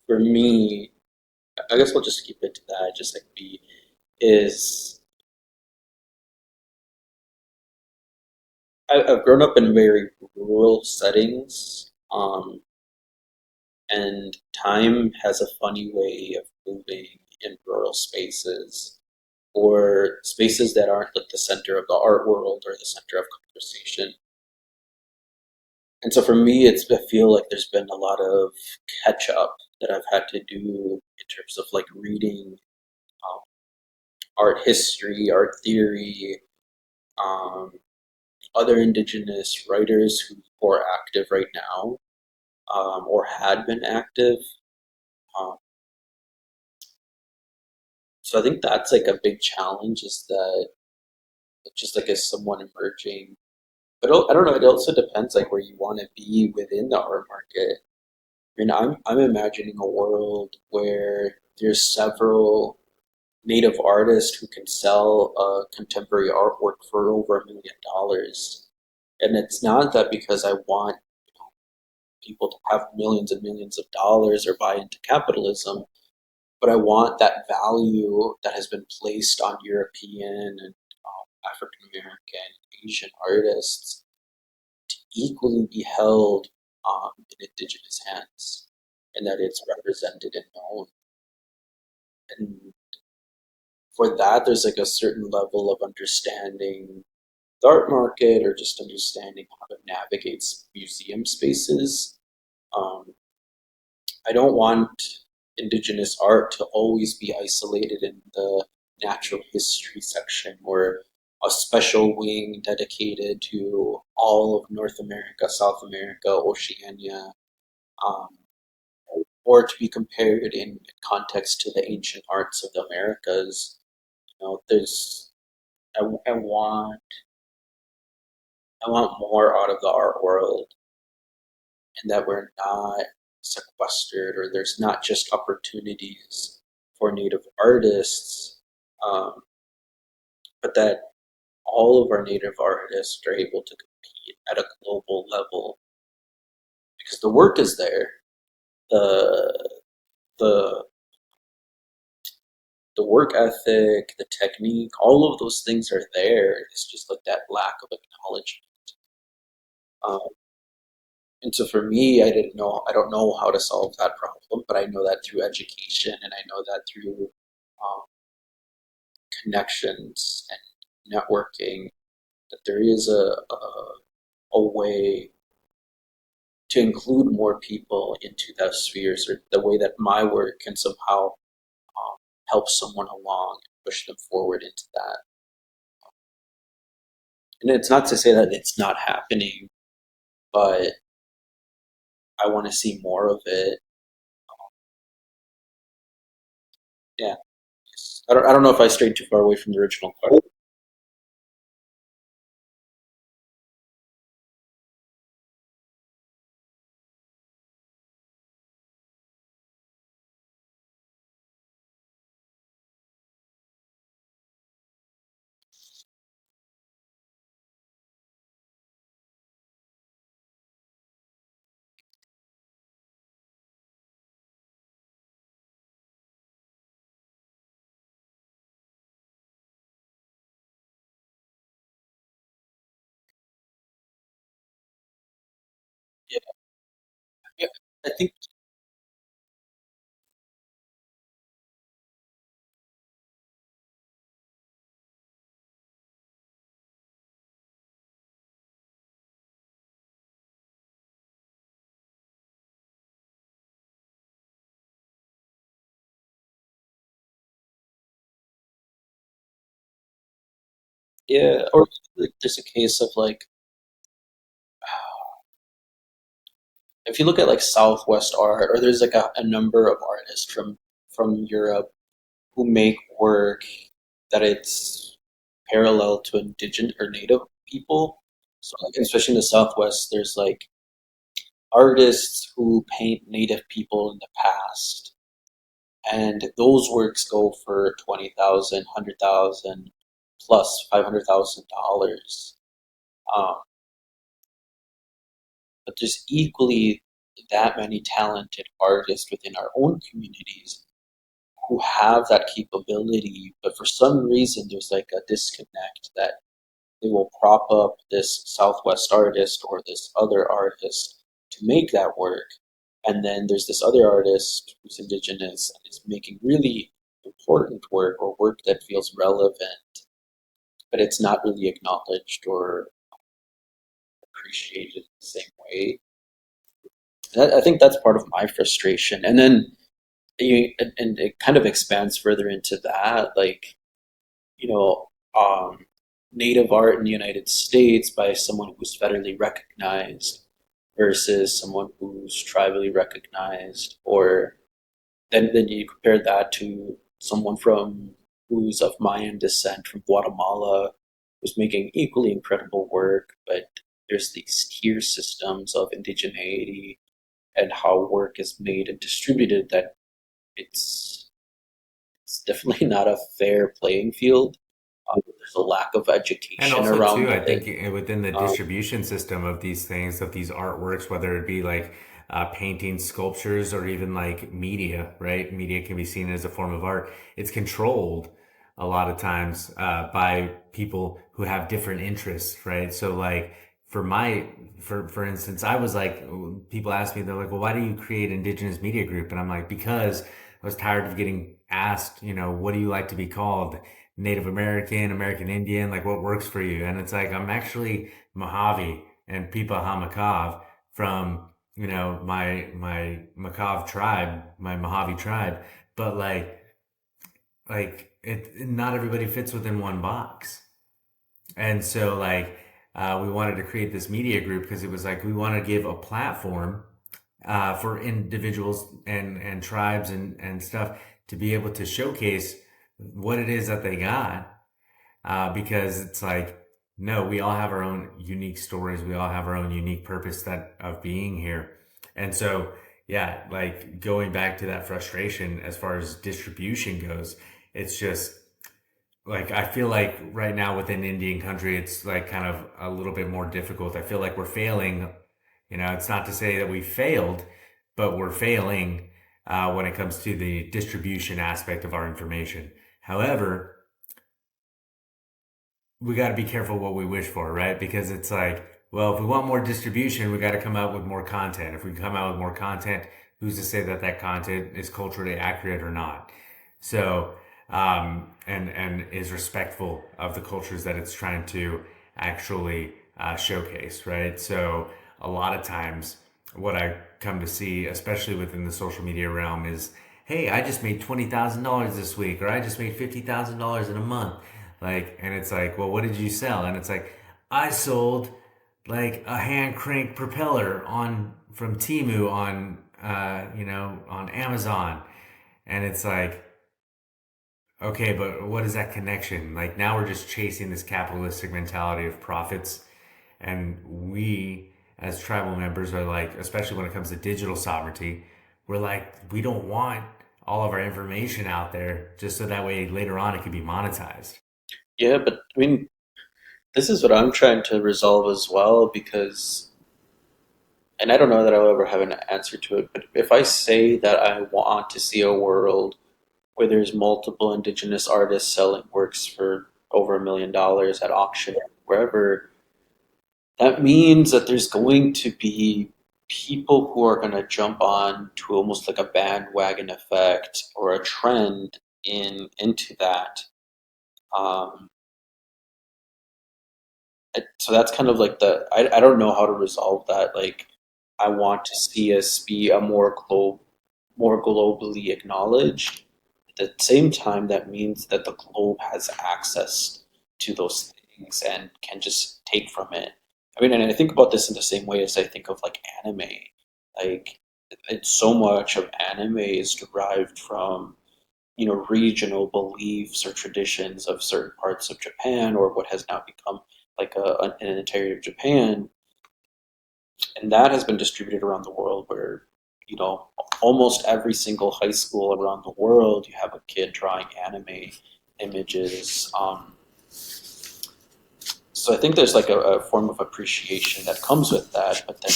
for me, I guess we'll just keep it to that. Just like be is I've grown up in very rural settings, and time has a funny way of moving in rural spaces or spaces that aren't like the center of the art world or the center of conversation. And so for me, I feel like there's been a lot of catch up that I've had to do in terms of like reading um, art history, art theory, um, other Indigenous writers who are active right now, or had been active. Um, so I think that's like a big challenge, is that just like as someone emerging, but I don't know. It also depends like where you want to be within the art market. I mean, I'm imagining a world where there's several native artists who can sell contemporary artwork for over $1 million. And it's not that because I want people to have millions and millions of dollars or buy into capitalism, but I want that value that has been placed on European and African American, Asian artists to equally be held in Indigenous hands, and that it's represented and known. And for that, there's like a certain level of understanding the art market or just understanding how to navigate museum spaces. Um, I don't want Indigenous art to always be isolated in the natural history section or a special wing dedicated to all of North America, South America, Oceania, um, or to be compared in context to the ancient arts of the Americas. There's I want more out of the art world, and that we're not sequestered, or there's not just opportunities for Native artists, um, but that all of our Native artists are able to compete at a global level because the work is there. The the the work ethic, the technique, all of those things are there. It's just like that lack of acknowledgement. Um, And so for me, I don't know how to solve that problem, but I know that through education and I know that through um, connections and networking, that there is a way to include more people into those spheres, or the way that my work can somehow help someone along and push them forward into that. And it's not to say that it's not happening, but I want to see more of it. Yeah. I don't know if I strayed too far away from the original question. Yeah, yeah. I think yeah, or like there's a case of like if you look at like Southwest art, or there's like a number of artists from Europe who make work that it's parallel to indigenous or native people. So like especially in the Southwest, there's like artists who paint native people in the past, and those works go for 20,000, 100,000 plus $500,000. Um, but there's equally that many talented artists within our own communities who have that capability, but for some reason there's like a disconnect that they will prop up this Southwest artist or this other artist to make that work. And then there's this other artist who's indigenous and is making really important work or work that feels relevant, but it's not really acknowledged or appreciated the same way. I think that's part of my frustration. And then and it kind of expands further into that, like, you know, native art in the United States by someone who's federally recognized versus someone who's tribally recognized, or then you compare that to someone from who's of Mayan descent from Guatemala who's making equally incredible work, but there's these tier systems of indigeneity and how work is made and distributed that it's it's definitely not a fair playing field. There's a lack of And education also too, around I think it. within the Um, distribution system of these things, of these artworks, whether it be like paintings, sculptures, or even like media, right? Media can be seen as a form of art. It's controlled a lot of times by people who have different interests, right? So like for my, for instance, I was like, people ask me, they're like, well, why do you create Indigenous Media Group? And I'm like, because I was tired of getting asked, what do you like to be called? Native American, American Indian, like what works for you? And it's like, I'm actually Mojave and Pipa Hamakav from, my Makav tribe, my Mojave tribe. But like not everybody fits within one box. And so we wanted to create this media group because it was like, we want to give a platform for individuals and tribes and stuff to be able to showcase what it is that they got, because it's like, no, we all have our own unique stories. We all have our own unique purpose that of being here. And so, yeah, like going back to that frustration as far as distribution goes, it's just like, I feel like right now within Indian country, it's like kind of a little bit more difficult. I feel like we're failing. It's not to say that we failed, but we're failing when it comes to the distribution aspect of our information. However, we got to be careful what we wish for, right? Because it's like, well, if we want more distribution, we got to come out with more content. If we come out with more content, who's to say that that content is culturally accurate or not? So, and is respectful of the cultures that it's trying to actually showcase, right? So, a lot of times, what I come to see, especially within the social media realm, is, hey, I just made $20,000 this week, or I just made $50,000 in a month. Like, and it's like, well, what did you sell? And it's like, I sold like a hand crank propeller on from Timu on on Amazon, and it's like, okay, but what is that connection? Like now we're just chasing this capitalistic mentality of profits, and we as tribal members are like, especially when it comes to digital sovereignty, we're like, we don't want all of our information out there just so that way later on it can be monetized. Yeah, but I mean, this is what I'm trying to resolve as well because, and I don't know that I'll ever have an answer to it, but if I say that I want to see a world where there's multiple indigenous artists selling works for over $1 million at auction, wherever, that means that there's going to be people who are going to jump on to almost like a bandwagon effect or a trend into that. Um, so that's kind of like I don't know how to resolve that. Like, I want to see us be a more globally acknowledged. At the same time, that means that the globe has access to those things and can just take from it. I mean, and I think about this in the same way as I think of like anime. Like, it's so much of anime is derived from, regional beliefs or traditions of certain parts of Japan or what has now become like an entirety of Japan, and that has been distributed around the world where, you know, almost every single high school around the world, you have a kid drawing anime images. So I think there's like a form of appreciation that comes with that, but then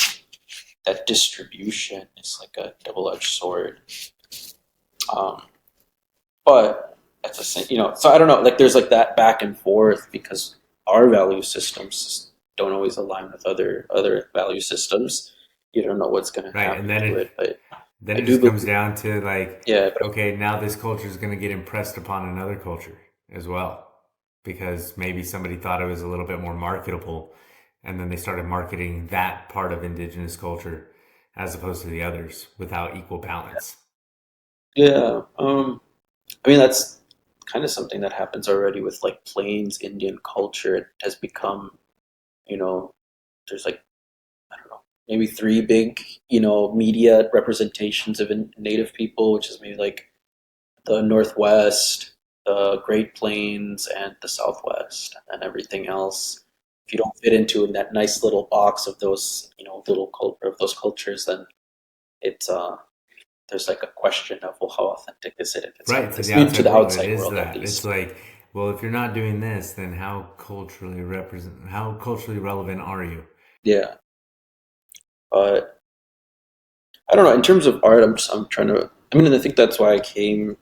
that distribution is like a double-edged sword. Um, but at the same, so I don't know, like there's like that back and forth because our value systems don't always align with other value systems. You don't know what's going to Right. And happen then to it, but I it do just comes believe, down to like, yeah, but okay, now this culture is going to get impressed upon another culture as well. Because maybe somebody thought it was a little bit more marketable. And then they started marketing that part of indigenous culture as opposed to the others without equal balance. yeah, I mean that's kind of something that happens already with like Plains Indian culture. It has become, you know, there's like I don't know, maybe three big, media representations of Native people, which is maybe like the Northwest, the Great Plains, and the Southwest, and everything else. If you don't fit into that nice little box of those, of those cultures, then it's there's like a question of, well, how authentic is it if it's Right. not To this, the to outside the world, it outside is world at that. It's least. like, well, if you're not doing this, then how culturally relevant are you? Yeah, but I don't know. In terms of art, I'm trying to. I mean, and I think that's why I came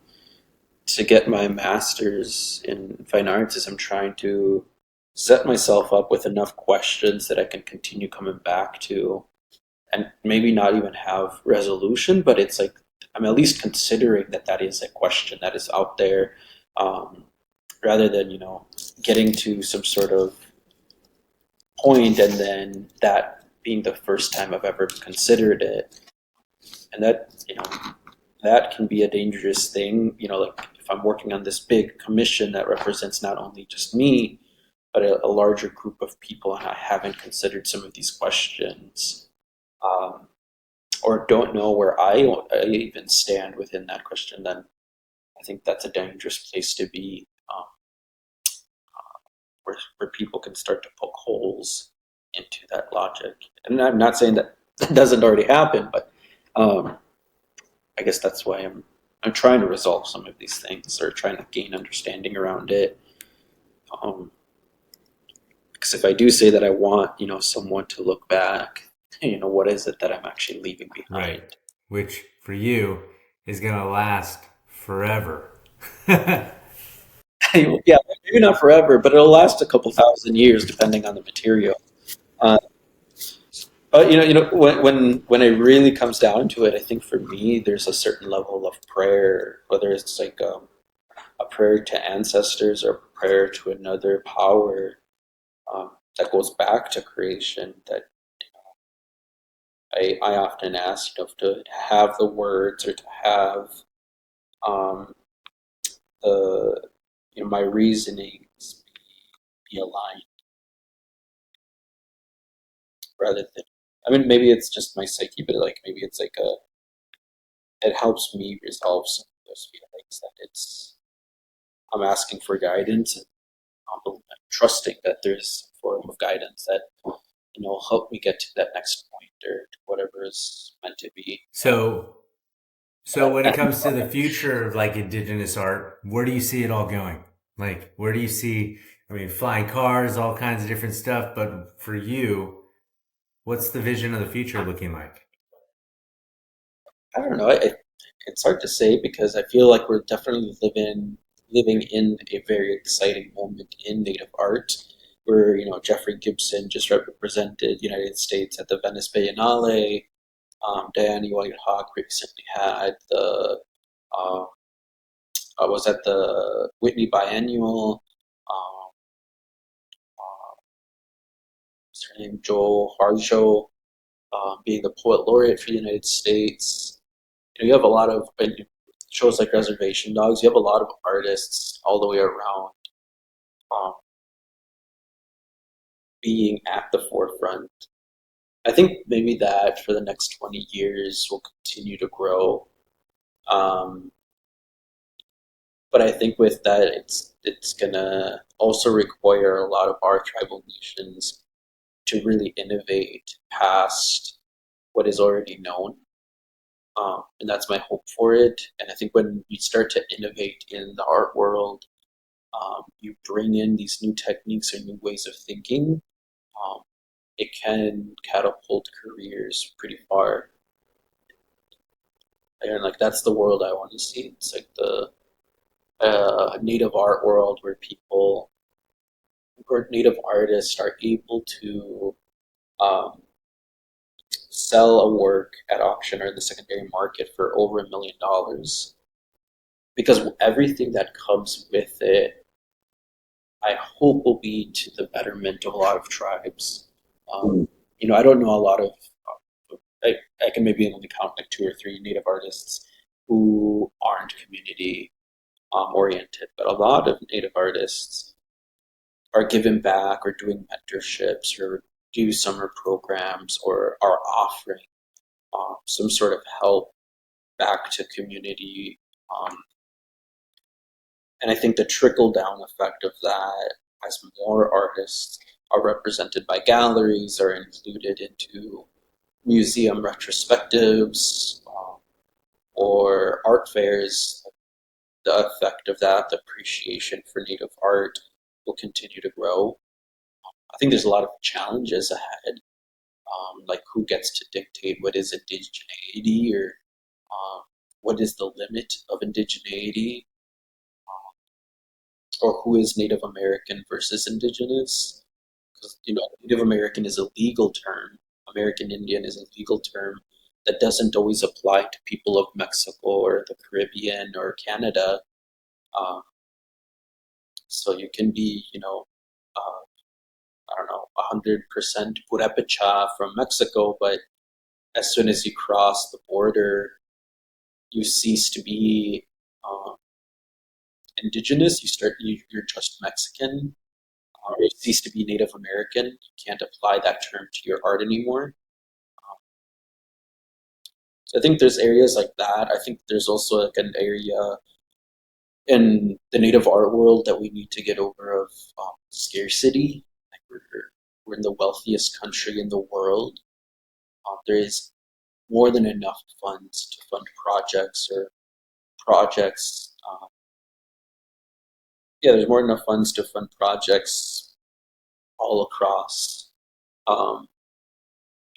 to get my master's in fine arts. Is I'm trying to set myself up with enough questions that I can continue coming back to and maybe not even have resolution, but it's like I'm at least considering that that is a question that is out there, um, rather than getting to some sort of point and then that being the first time I've ever considered it, and that can be a dangerous thing. Like if I'm working on this big commission that represents not only just me but a larger group of people, and I haven't considered some of these questions. Um, or don't know where I even stand within that question, then I think that's a dangerous place to be, where people can start to poke holes into that logic. And I'm not saying that that doesn't already happen, but um, I guess that's why I'm trying to resolve some of these things or trying to gain understanding around it. Um, because if I do say that I want, someone to look back, what is it that I'm actually leaving Right. behind? Which for you is going to last forever. Right. Yeah, maybe not forever, but it'll last a couple thousand years depending on the material. Uh, but when it really comes down to it, I think for me, there's a certain level of prayer, whether it's like a prayer to ancestors or prayer to another power, that goes back to creation. That I often ask, to have the words or to have um, the my reasonings be aligned. rather than, I mean, maybe it's just my psyche, but like maybe it's like it helps me resolve some of those feelings that it's, I'm asking for guidance and I'm trusting that there's a form of guidance that, help me get to that next point or to whatever is meant to be. So, so when it comes to the future of like indigenous art, where do you see it all going? Like, where do you see, I mean, flying cars, all kinds of different stuff, but for you, what's the vision of the future looking like? I don't know. It's hard to say because I feel like we're definitely living in a very exciting moment in Native art, where Jeffrey Gibson just represented United States at the Venice Biennale. Diane Whitehawk recently had the um, was at the Whitney Biennial. Uh, what's her name? Joel Harjo, being the poet laureate for the United States. You have a lot of shows like Reservation Dogs. You have a lot of artists all the way around, um, being at the forefront. I think maybe that for the next 20 years will continue to grow. Um, but I think with that, it's gonna also require a lot of our tribal nations to really innovate past what is already known. And that's my hope for it. And I think when you start to innovate in the art world, you bring in these new techniques or new ways of thinking, um, it can catapult careers pretty far. And like that's the world I want to see. It's like the native art world where native artists are able to um, sell a work at auction or in the secondary market for over $1 million, because everything that comes with it, I hope, will be to the betterment of a lot of tribes. I don't know a lot of. I, I can maybe only count like two or three native artists who aren't community oriented, but a lot of native artists are giving back or doing mentorships or do summer programs or are offering some sort of help back to community. Um, and I think the trickle down effect of that, as more artists are represented by galleries, are included into museum retrospectives, or art fairs, the effect of that, the appreciation for native art will continue to grow. I think there's a lot of challenges ahead, like who gets to dictate what is indigeneity, or what is the limit of indigeneity, or who is Native American versus indigenous. Because Native American is a legal term, American Indian is a legal term that doesn't always apply to people of Mexico or the Caribbean or Canada. Um, so you can be, I don't know, 100% Purepecha from Mexico, but as soon as you cross the border, you cease to be indigenous. You're just Mexican, or you cease to be Native American. You can't apply that term to your art anymore. So I think there's areas like that. I think there's also like an area in the native art world that we need to get over of scarcity. Like we're in the wealthiest country in the world. There is more than enough funds to fund projects or projects. Yeah, there's more than enough funds to fund projects all across um,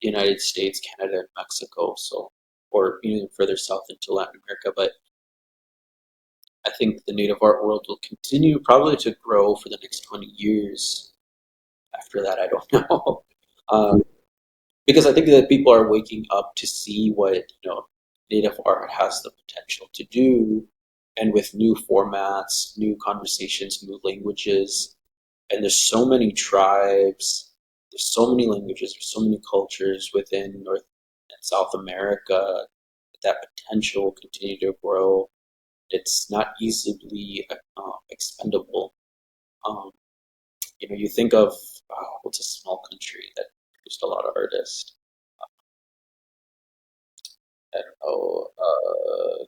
the United States, Canada, and Mexico. So, or even further south into Latin America. But I think the native art world will continue probably to grow for the next 20 years. After that, I don't know. um, because I think that people are waking up to see what native art has the potential to do, and with new formats, new conversations, new languages, and there's so many tribes, there's so many languages, there's so many cultures within North and South America. That potential will continue to grow. It's not easily expendable. Um, you think of what's a small country that produced a lot of artists. I don't know.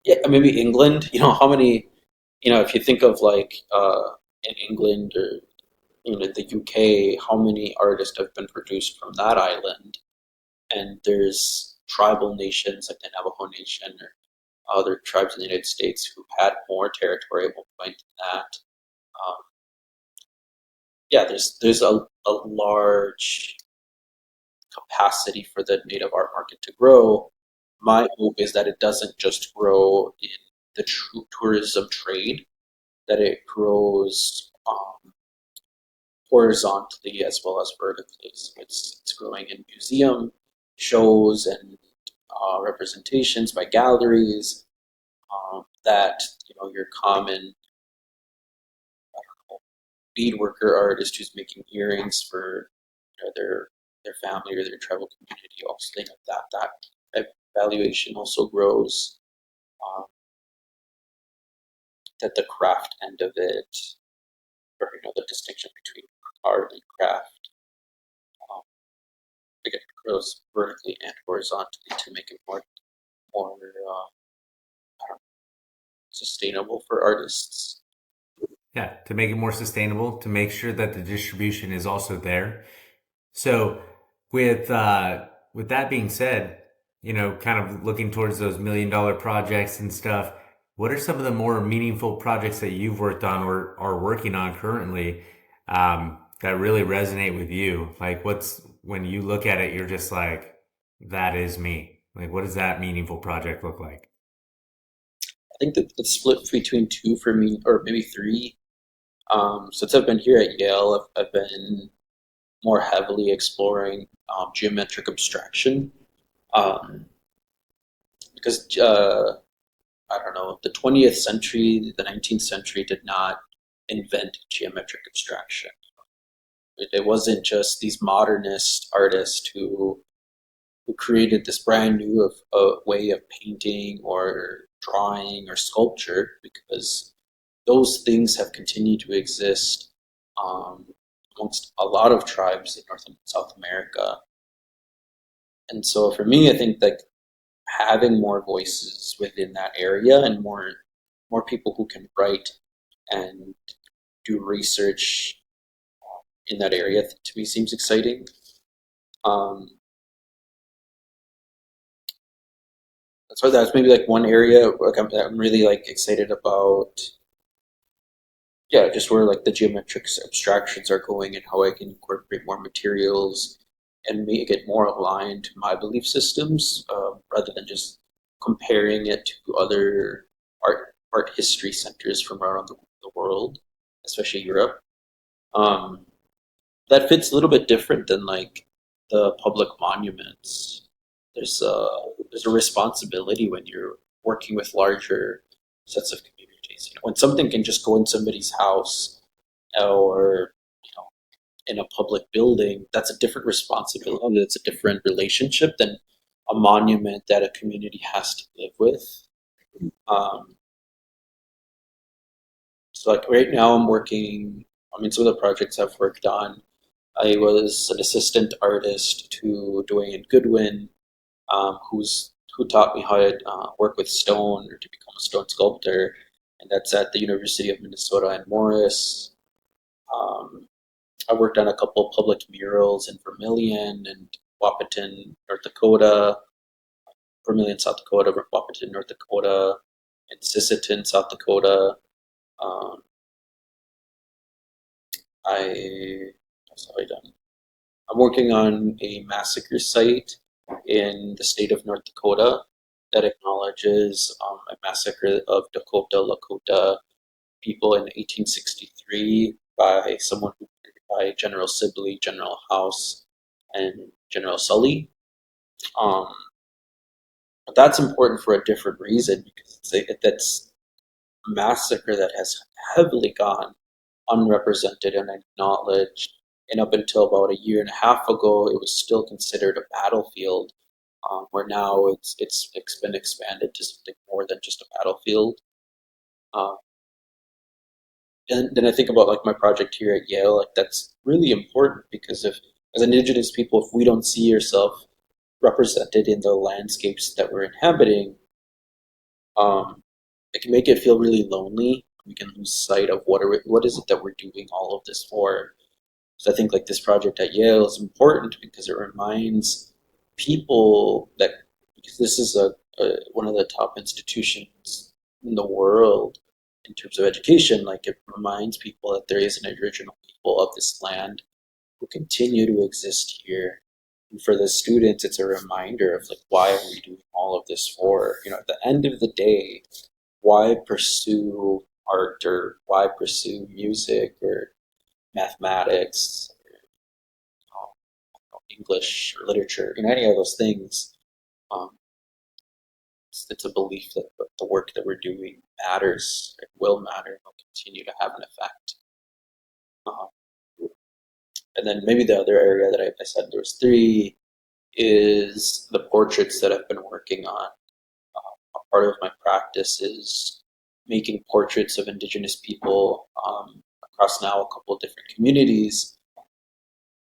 Yeah, maybe England. How many? If you think of like in England or the UK, how many artists have been produced from that island? And there's tribal nations like the Navajo Nation or other tribes in the United States who had more territory at one point than that. Um, yeah, there's a large capacity for the native art market to grow. My hope is that it doesn't just grow in the tourism trade, that it grows horizontally as well as vertically. So it's growing in museum shows and representations by galleries, that your common beadworker artist who's making earrings for their family or their tribal community. Also, think of that valuation also grows. Um, that the craft end of it, or the distinction between art and craft, um, again, grows vertically and horizontally to make it more sustainable for artists. Yeah, to make it more sustainable, to make sure that the distribution is also there. So with that being said, kind of looking towards those $1 million projects and stuff, what are some of the more meaningful projects that you've worked on or are working on currently, that really resonate with you? Like what's when you look at it, you're just like, that is me. Like what does that meaningful project look like? I think that it's split between two for me, or maybe three. Since I've been here at Yale, I've been more heavily exploring geometric abstraction, um, because I don't know, the 20th century, the 19th century did not invent geometric abstraction. It wasn't just these modernist artists who created this brand new way of painting or drawing or sculpture, because those things have continued to exist um, amongst a lot of tribes in North and South America. And so for me, I think like having more voices within that area and more people who can write and do research in that area to me seems exciting. Um, that's why that's maybe like one area like I'm really like excited about. Yeah, just where like the geometric abstractions are going and how I can incorporate more materials and make it more aligned to my belief systems, rather than just comparing it to other art history centers from around the world, especially Europe. Um, that fits a little bit different than like the public monuments. There's a responsibility when you're working with larger sets of communities. When something can just go in somebody's house or in a public building, that's a different responsibility. That's a different relationship than a monument that a community has to live with. Um, so like right now, I'm working. I mean, some of the projects I've worked on, I was an assistant artist to Dwayne Goodwin, who taught me how to work with stone or to become a stone sculptor, and that's at the University of Minnesota and Morris. Um, I worked on a couple of public murals in Vermilion and Wahpeton, North Dakota, Vermilion, South Dakota, Wahpeton, North Dakota, and Sisseton, South Dakota. Um, what's have I done? I'm working on a massacre site in the state of North Dakota that acknowledges a massacre of Dakota Lakota people in 1863 by General Sibley, General House, and General Sully. Um, but that's important for a different reason, because that's a massacre that has heavily gone unrepresented and acknowledged. And up until about a year and a half ago, it was still considered a battlefield, where now it's been expanded to something more than just a battlefield. Um, And then I think about like my project here at Yale, like that's really important because if as Indigenous people, if we don't see ourselves represented in the landscapes that we're inhabiting, um, it can make it feel really lonely. We can lose sight of what is it that we're doing all of this for. So I think like this project at Yale is important because it reminds people that because this is one of the top institutions in the world in terms of education, like it reminds people that there is an original people of this land who continue to exist here. And for the students, it's a reminder of like why are we doing all of this for? You know, at the end of the day, why pursue art or why pursue music or mathematics, English or literature, you know, any of those things. Um, it's a belief that the work that we're doing matters, it will matter, and will continue to have an effect. Um, and then maybe the other area that I said there was three is the portraits that I've been working on. A part of my practice is making portraits of Indigenous people across now a couple of different communities.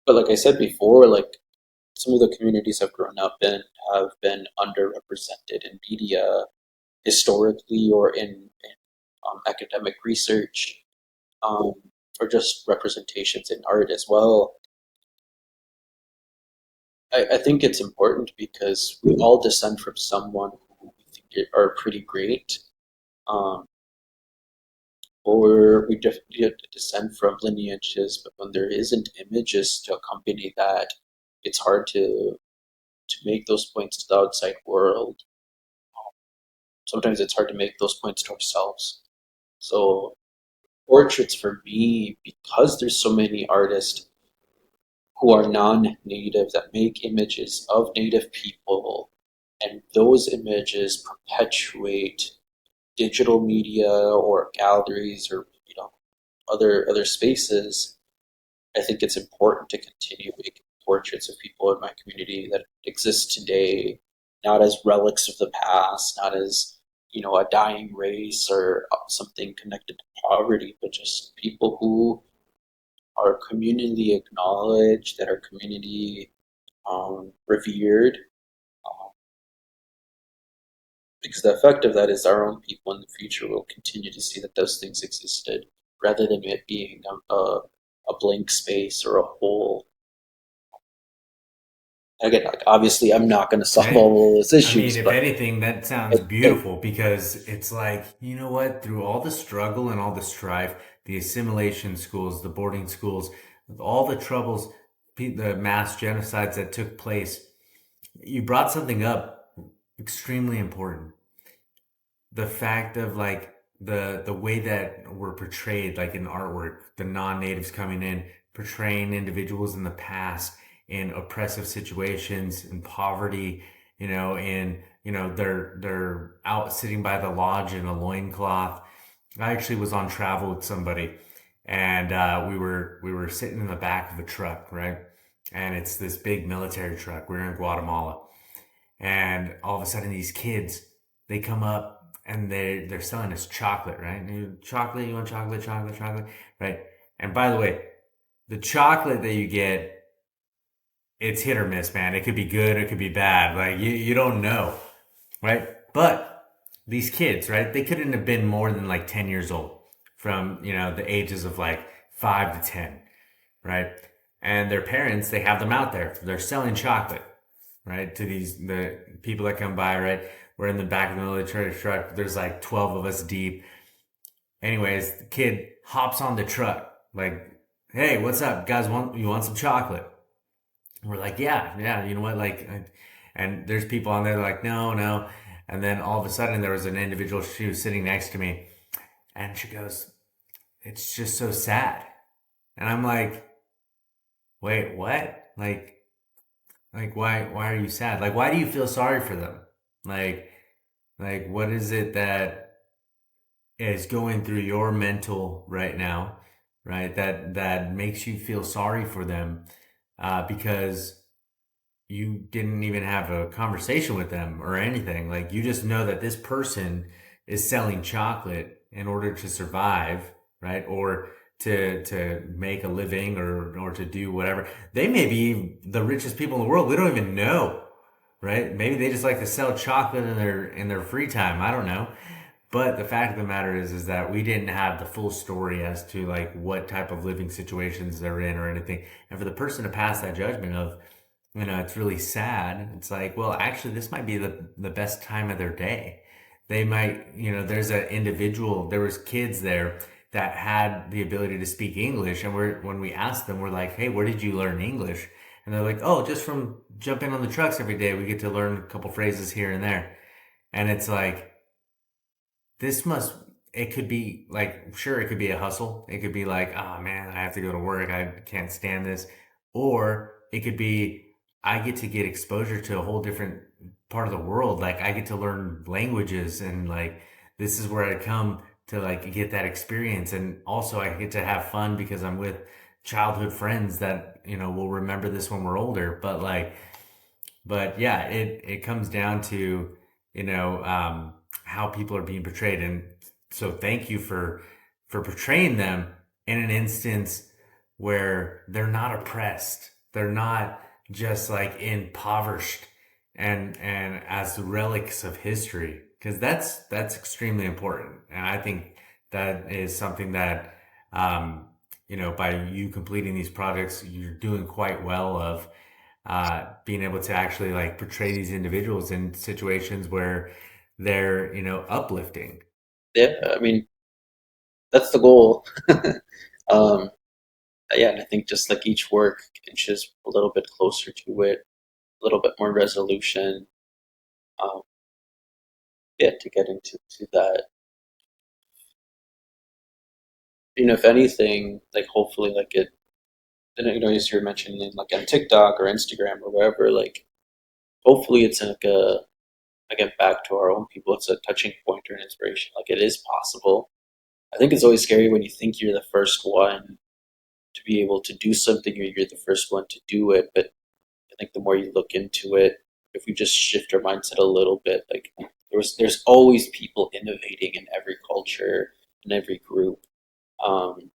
But like I said before, like some of the communities I've grown up in have been underrepresented in media historically or in academic research um, or just representations in art as well. I think it's important because we all descend from someone who we think are pretty great, um, or we descend from lineages, but when there isn't images to accompany that, it's hard to make those points to the outside world. Sometimes it's hard to make those points to ourselves. So portraits for me, because there's so many artists who are non-native that make images of native people, and those images perpetuate digital media or galleries or other spaces. I think it's important to continue making portraits of people in my community that exist today, not as relics of the past, not as a dying race or something connected to poverty, but just people who are community acknowledged, that are community revered, um, because the effect of that is our own people in the future will continue to see that those things existed, rather than it being a blank space or a hole. Again, like obviously, I'm not going to solve Hey, all of those I mean, issues, if but anything, that sounds it beautiful because it's like, you know what? Through all the struggle and all the strife, the assimilation schools, the boarding schools, all the troubles, the mass genocides that took place, you brought something up extremely important. The fact of like the way that we're portrayed, like in artwork, the non-natives coming in, portraying individuals in the past in oppressive situations, in poverty, and they're out sitting by the lodge in a loincloth. I actually was on travel with somebody, and we were sitting in the back of a truck, right? And it's this big military truck. We're in Guatemala, and all of a sudden these kids, they come up and they're selling us chocolate, right? Chocolate, you want chocolate, chocolate, chocolate, right? And by the way, the chocolate that you get, it's hit or miss, man. It could be good, it could be bad. Like you don't know, right? But these kids, right? They couldn't have been more than like 10 years old, from the ages of like 5 to 10, right? And their parents, they have them out there. They're selling chocolate, right? To the people that come by, right? We're in the back of the military truck. There's like 12 of us deep. Anyways, the kid hops on the truck, like, "Hey, what's up, guys? You want some chocolate?" And we're like, "Yeah, yeah. You know what? Like," and there's people on there like, "No, no." And then all of a sudden, there was an individual. She was sitting next to me, and she goes, "It's just so sad." And I'm like, "Wait, what? Like why are you sad? Like why do you feel sorry for them? Like what is it that is going through your mental right now, right? That makes you feel sorry for them because you didn't even have a conversation with them or anything. Like you just know that this person is selling chocolate in order to survive, right? Or to make a living, or to do whatever. They may be the richest people in the world. We don't even know, right? Maybe they just like to sell chocolate in their free time. I don't know. But the fact of the matter is that we didn't have the full story as to like what type of living situations they're in or anything. And for the person to pass that judgment of, it's really sad. It's like, well, actually, this might be the best time of their day. They might, there's an individual, there was kids there that had the ability to speak English. And when we asked them, we're like, hey, where did you learn English? And they're like, oh, just from jumping on the trucks every day. We get to learn a couple phrases here and there. And it's like, this must, it could be like, sure, it could be a hustle. It could be like, oh man, I have to go to work. I can't stand this. Or it could be, I get exposure to a whole different part of the world. Like I get to learn languages, and like, this is where I come to like get that experience. And also I get to have fun because I'm with childhood friends that, will remember this when we're older. But yeah, it comes down to, how people are being portrayed. And so thank you for portraying them in an instance where they're not oppressed. They're not just like impoverished and as relics of history. Because that's extremely important. And I think that is something that by you completing these projects, you're doing quite well of being able to actually like portray these individuals in situations where they're uplifting. Yeah, I mean, that's the goal. um, yeah, and I think just like each work inches a little bit closer to it, a little bit more resolution. Um, yeah, to get into that. If anything, like hopefully, like it, as you're mentioning, like on TikTok or Instagram or wherever, like hopefully it's like a again back to our own people. It's a touching point or an inspiration. Like it is possible. I think it's always scary when you think you're the first one to be able to do something, or you're the first one to do it. But I think the more you look into it, if we just shift our mindset a little bit, like there's always people innovating in every culture, in every group. You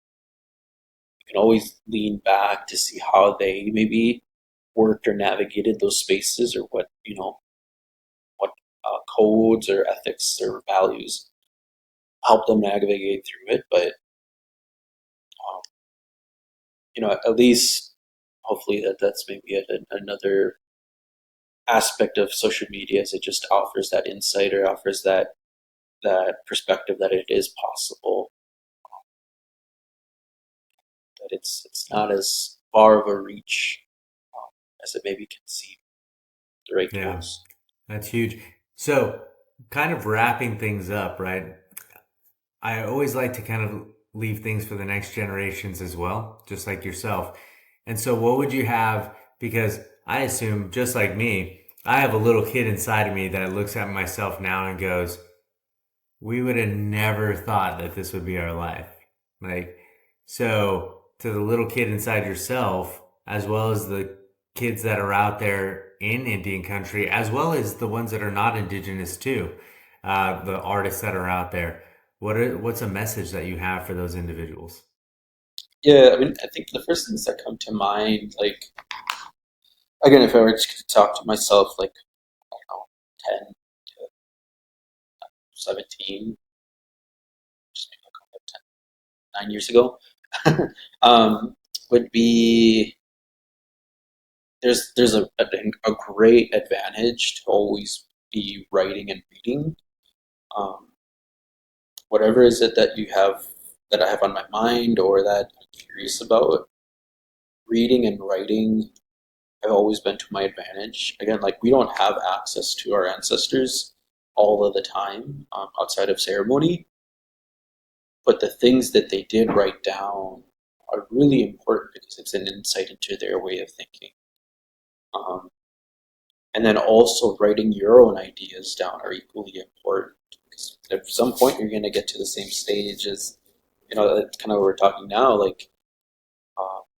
can always lean back to see how they maybe worked or navigated those spaces, or what codes or ethics or values help them navigate through it. But um, at least hopefully that's maybe another aspect of social media, is it just offers that insight, or offers that perspective that it is possible, that it's not as far of a reach as it maybe can seem, the right Yeah, tools. that's huge. So, kind of wrapping things up, right? I always like to kind of leave things for the next generations as well, just like yourself. And so, what would you have? Because I assume, just like me, I have a little kid inside of me that looks at myself now and goes, we would have never thought that this would be our life. Like, so to the little kid inside yourself, as well as the kids that are out there in Indian country, as well as the ones that are not indigenous too, the artists that are out there, what's a message that you have for those individuals? Yeah, I mean, I think the first things that come to mind, like again, if I were just to talk to myself, like I don't know, 10 to 17, just maybe like 10, 9 years ago, um, would be there's a great advantage to always be writing and reading. Um, whatever is it that you have, that I have on my mind or that I'm curious about, reading and writing have always been to my advantage. Again, like we don't have access to our ancestors all of the time, outside of ceremony, but the things that they did write down are really important because it's an insight into their way of thinking. Um, and then also writing your own ideas down are equally important. Because at some point, you're going to get to the same stage as, that's kind of what we're talking now. Like,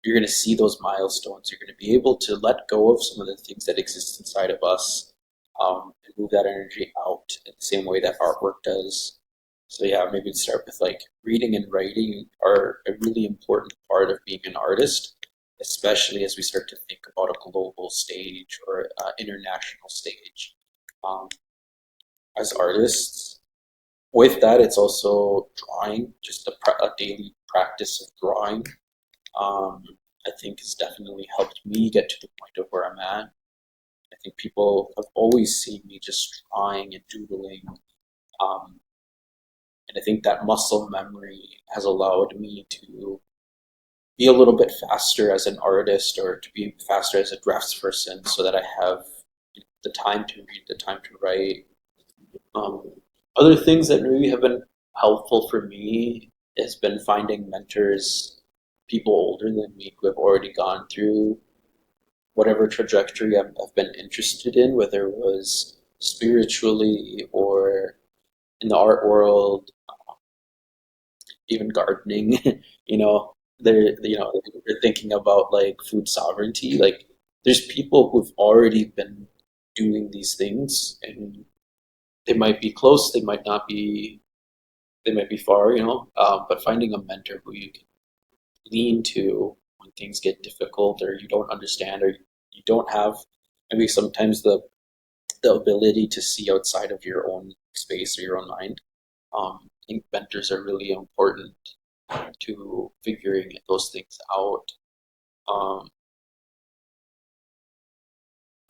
you're going to see those milestones. You're going to be able to let go of some of the things that exist inside of us, and move that energy out in the same way that artwork does. So yeah, maybe start with like reading and writing are a really important part of being an artist, especially as we start to think about a global stage or international stage. Um, as artists, with that, it's also drawing, just a daily practice of drawing. Um, I think has definitely helped me get to the point of where I'm at. I think people have always seen me just drawing and doodling. Um, and I think that muscle memory has allowed me to be a little bit faster as an artist or to be faster as a draftsperson so that I have the time to read, the time to write. Um, other things that maybe have been helpful for me has been finding mentors, people older than me who have already gone through whatever trajectory I've been interested in, whether it was spiritually or in the art world, even gardening. you know, they're thinking about like food sovereignty. Like, there's people who've already been doing these things, and they might be close, they might be far, but finding a mentor who you can lean to when things get difficult or you don't understand or you don't have maybe sometimes the ability to see outside of your own space or your own mind. I think mentors are really important to figuring those things out. Um,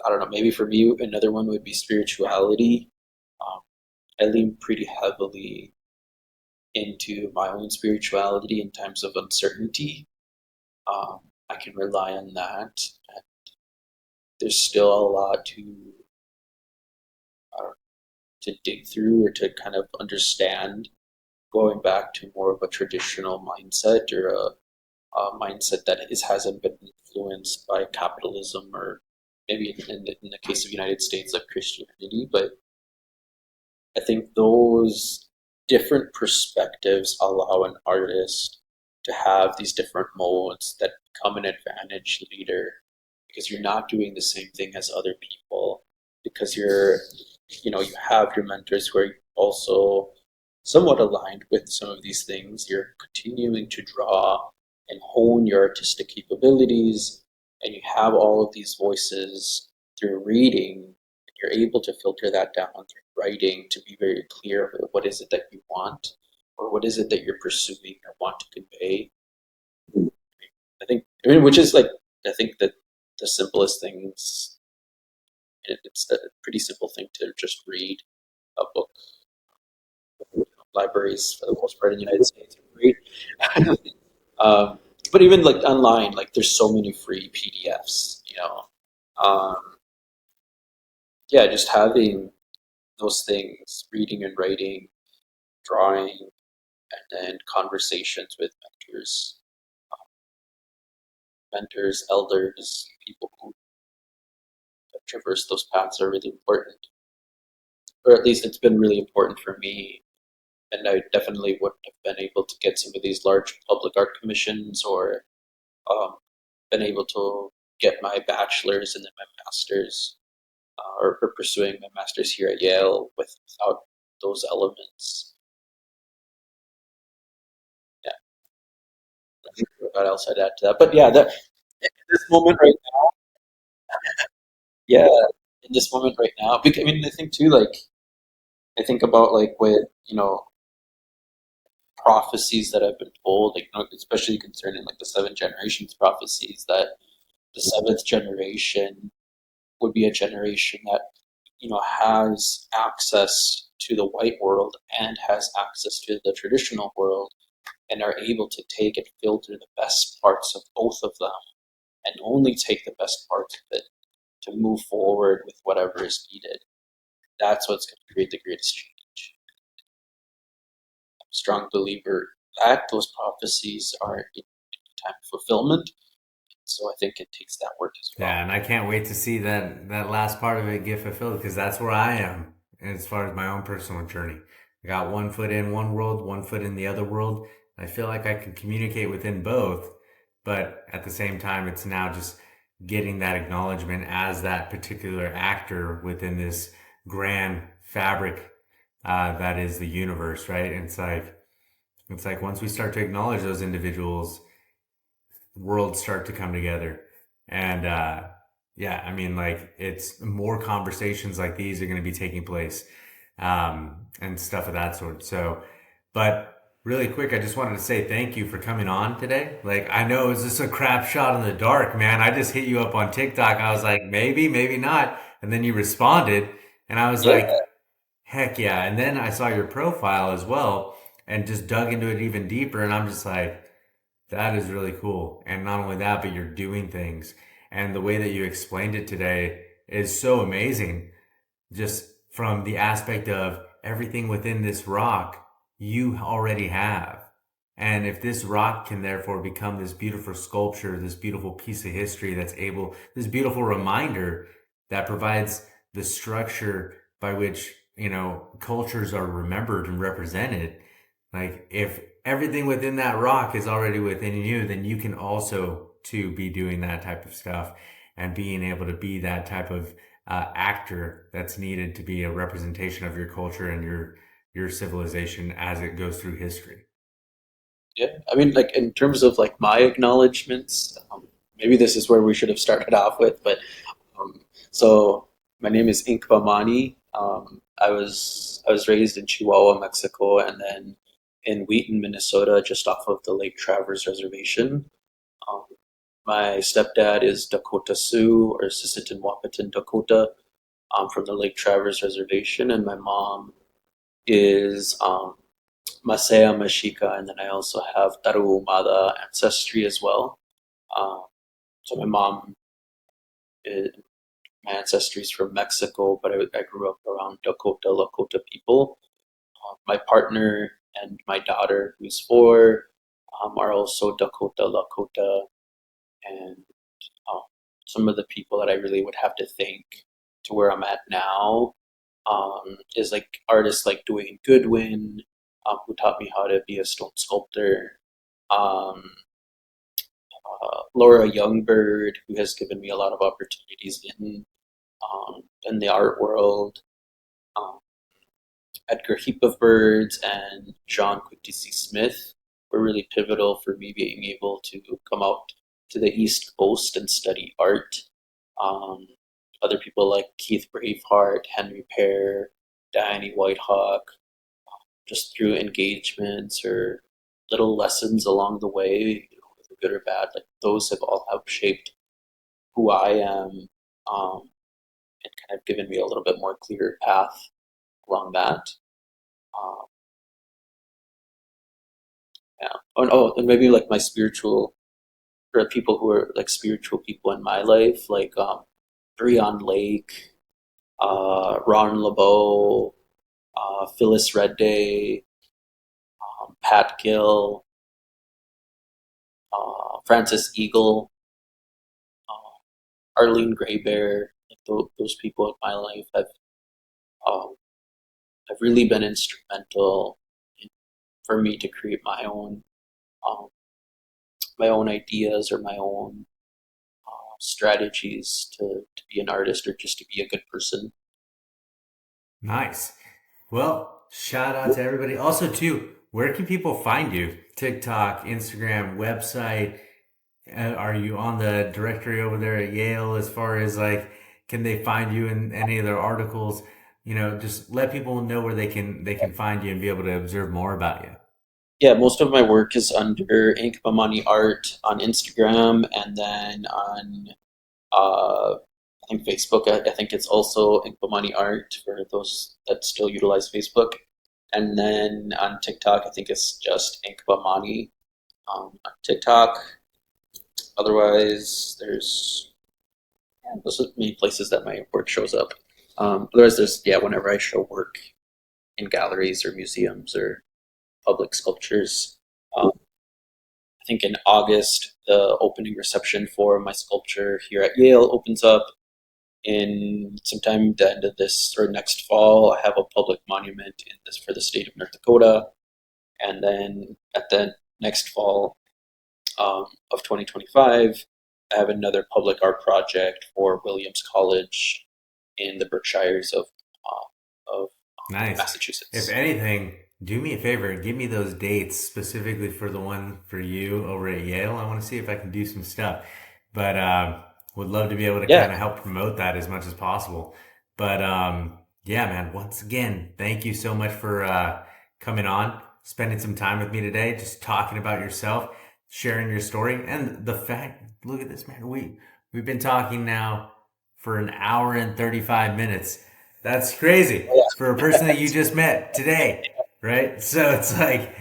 I don't know, maybe for me, another one would be spirituality. Um, I lean pretty heavily into my own spirituality in times of uncertainty. I can rely on that. There's still a lot uh, to dig through or to kind of understand, going back to more of a traditional mindset or a mindset that hasn't been influenced by capitalism or maybe in the case of the United States, like Christianity. But I think those different perspectives allow an artist to have these different modes that become an advantage later because you're not doing the same thing as other people because you have your mentors who are also somewhat aligned with some of these things. You're continuing to draw and hone your artistic capabilities, and you have all of these voices through reading. You're able to filter that down through writing to be very clear about what is it that you want or what is it that you're pursuing or want to convey. I mean, which is like, I think that the simplest things, it's a pretty simple thing to just read a book. Libraries, for the most part, in the United States are free. um, but even like online, like there's so many free PDFs. Um, yeah, just having those things, reading and writing, drawing, and then conversations with elders, people who have traversed those paths are really important. Or at least it's been really important for me. And I definitely wouldn't have been able to get some of these large public art commissions or um, been able to get my bachelor's and then my master's, or pursuing my master's here at Yale without those elements. Yeah, I'm not sure what else I'd add to that. But yeah, in this moment right now, yeah, in this moment right now, because, I mean, I think too, like, I think about like with, prophecies that I've been told, like, especially concerning like the seven generations prophecies, that the seventh generation would be a generation that has access to the white world and has access to the traditional world and are able to take and filter the best parts of both of them and only take the best parts of it to move forward with whatever is needed. That's what's going to create the greatest change. I'm a strong believer that those prophecies are in time of fulfillment. So I think it takes that work as Yeah, well. and I can't wait to see that last part of it get fulfilled because that's where I am as far as my own personal journey. I got one foot in one world, one foot in the other world. I feel like I can communicate within both, but at the same time, it's now just getting that acknowledgement as that particular actor within this grand fabric that is the universe, right? And it's like once we start to acknowledge those individuals, worlds start to come together. And yeah, I mean, like it's more conversations like these are going to be taking place, and stuff of that sort. So, but really quick, I just wanted to say thank you for coming on today. Like, I know it was just a crap shot in the dark, man. I just hit you up on TikTok. I was like, maybe, maybe not. And then you responded, and I was Yeah, like, heck yeah. And then I saw your profile as well and just dug into it even deeper. And I'm just like, that is really cool. And not only that, but you're doing things. And the way that you explained it today is so amazing. Just from the aspect of everything within this rock, you already have. And if this rock can therefore become this beautiful sculpture, this beautiful piece of history that's able, this beautiful reminder that provides the structure by which, cultures are remembered and represented. Like if everything within that rock is already within you, then you can also too be doing that type of stuff and being able to be that type of actor that's needed to be a representation of your culture and your civilization as it goes through history. yeah. I mean, like in terms of like my acknowledgements, maybe this is where we should have started off with, but um, so my name is Inkpa Mani. I was raised in Chihuahua, Mexico, and then in Wheaton, Minnesota, just off of the Lake Traverse Reservation. Um, my stepdad is Dakota Sioux or Sisseton Wahpeton Dakota, from the Lake Traverse Reservation, and my mom is Masaya Mashika, and then I also have Taru Umada ancestry as well. Um, so my mom, is, my ancestry is from Mexico, but I grew up around Dakota, Lakota people. My partner and my daughter, who's 4, are also Dakota, Lakota, and um, some of the people that I really would have to thank to where I'm at now is like artists like Dwayne Goodwin, who taught me how to be a stone sculptor. Um, Laura Youngbird, who has given me a lot of opportunities in the art world. Um, Edgar Heap of Birds and John Quincy Smith were really pivotal for me being able to come out to the East Coast and study art. Um, Other people like Keith Braveheart, Henry Pear, Diane Whitehawk, just through engagements or little lessons along the way, whether good or bad, like those have all helped shaped who I am, and kind of given me a little bit more clear path along that. Um, yeah. And maybe like my spiritual, or people who are like spiritual people in my life, like Breon Lake, Ron LeBeau, Phyllis Redday, Pat Gill, Francis Eagle, Arlene Graybear. Like those people in my life um, have really been instrumental in, for me to create um, my own ideas or my own strategies to be an artist or just to be a good person. Nice. Well, shout out to everybody. Also, too, where can people find you? TikTok, Instagram, website. Are you on the directory over there at Yale as far as like, can they find you in any of their articles? Just let people know where they can find you and be able to observe more about you. Yeah, most of my work is under Inkpa Mani Art on Instagram, and then on I think Facebook. I think it's also Inkpa Mani Art for those that still utilize Facebook. And then on TikTok, I think it's just Inkpa Mani on TikTok. Otherwise, there's those are the main places that my work shows up. Otherwise, there's whenever I show work in galleries or museums or public sculptures. I think in August, the opening reception for my sculpture here at Yale opens up. In sometime the end of this or next fall, I have a public monument in this for the state of North Dakota, and then at the next fall of 2025, I have another public art project for Williams College in the Berkshires of in Nice. If Massachusetts. anything, do me a favor, give me those dates specifically for the one for you over at Yale. I want to see if I can do some stuff. But would love to be able to Yeah, kind of help promote that as much as possible. But yeah, man, once again, thank you so much for coming on, spending some time with me today, just talking about yourself, sharing your story, and the fact, look at this, man. We've been talking now for an hour and 35 minutes. That's crazy for a person that you just met today, right? So it's like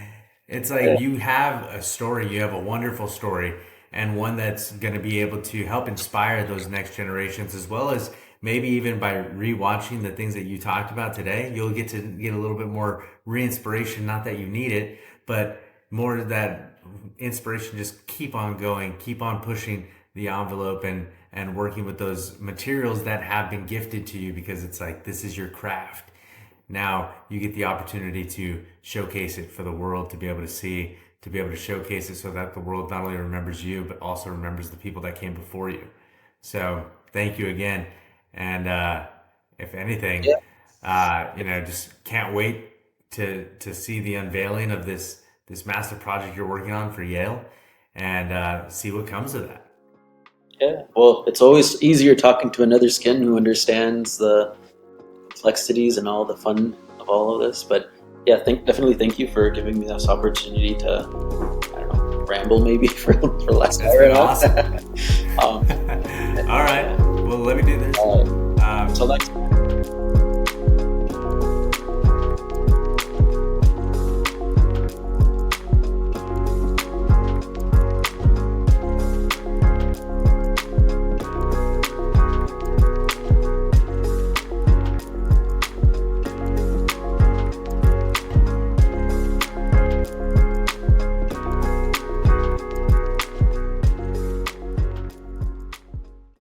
yeah, you have a story, you have a wonderful story, and one that's going to be able to help inspire those next generations, as well as maybe even by rewatching the things that you talked about today, you'll get to get a little bit more re-inspiration. Not that you need it, but more of that inspiration. Just keep on going, keep on pushing the envelope, and working with those materials that have been gifted to you, because it's like this is your craft. Now you get the opportunity to showcase it for the world to be able to see, to be able to showcase it so that the world not only remembers you, but also remembers the people that came before you. So thank you again. And if anything, yeah. just can't wait to see the unveiling of this massive project you're working on for Yale, and see what comes of that. Yeah. Well, it's always easier talking to another skin who understands the complexities and all the fun of all of this. But yeah, definitely thank you for giving me this opportunity to, I don't know, ramble maybe for the last It's hour been and a awesome. half. All right. Yeah. Well, let me do this. Until next time.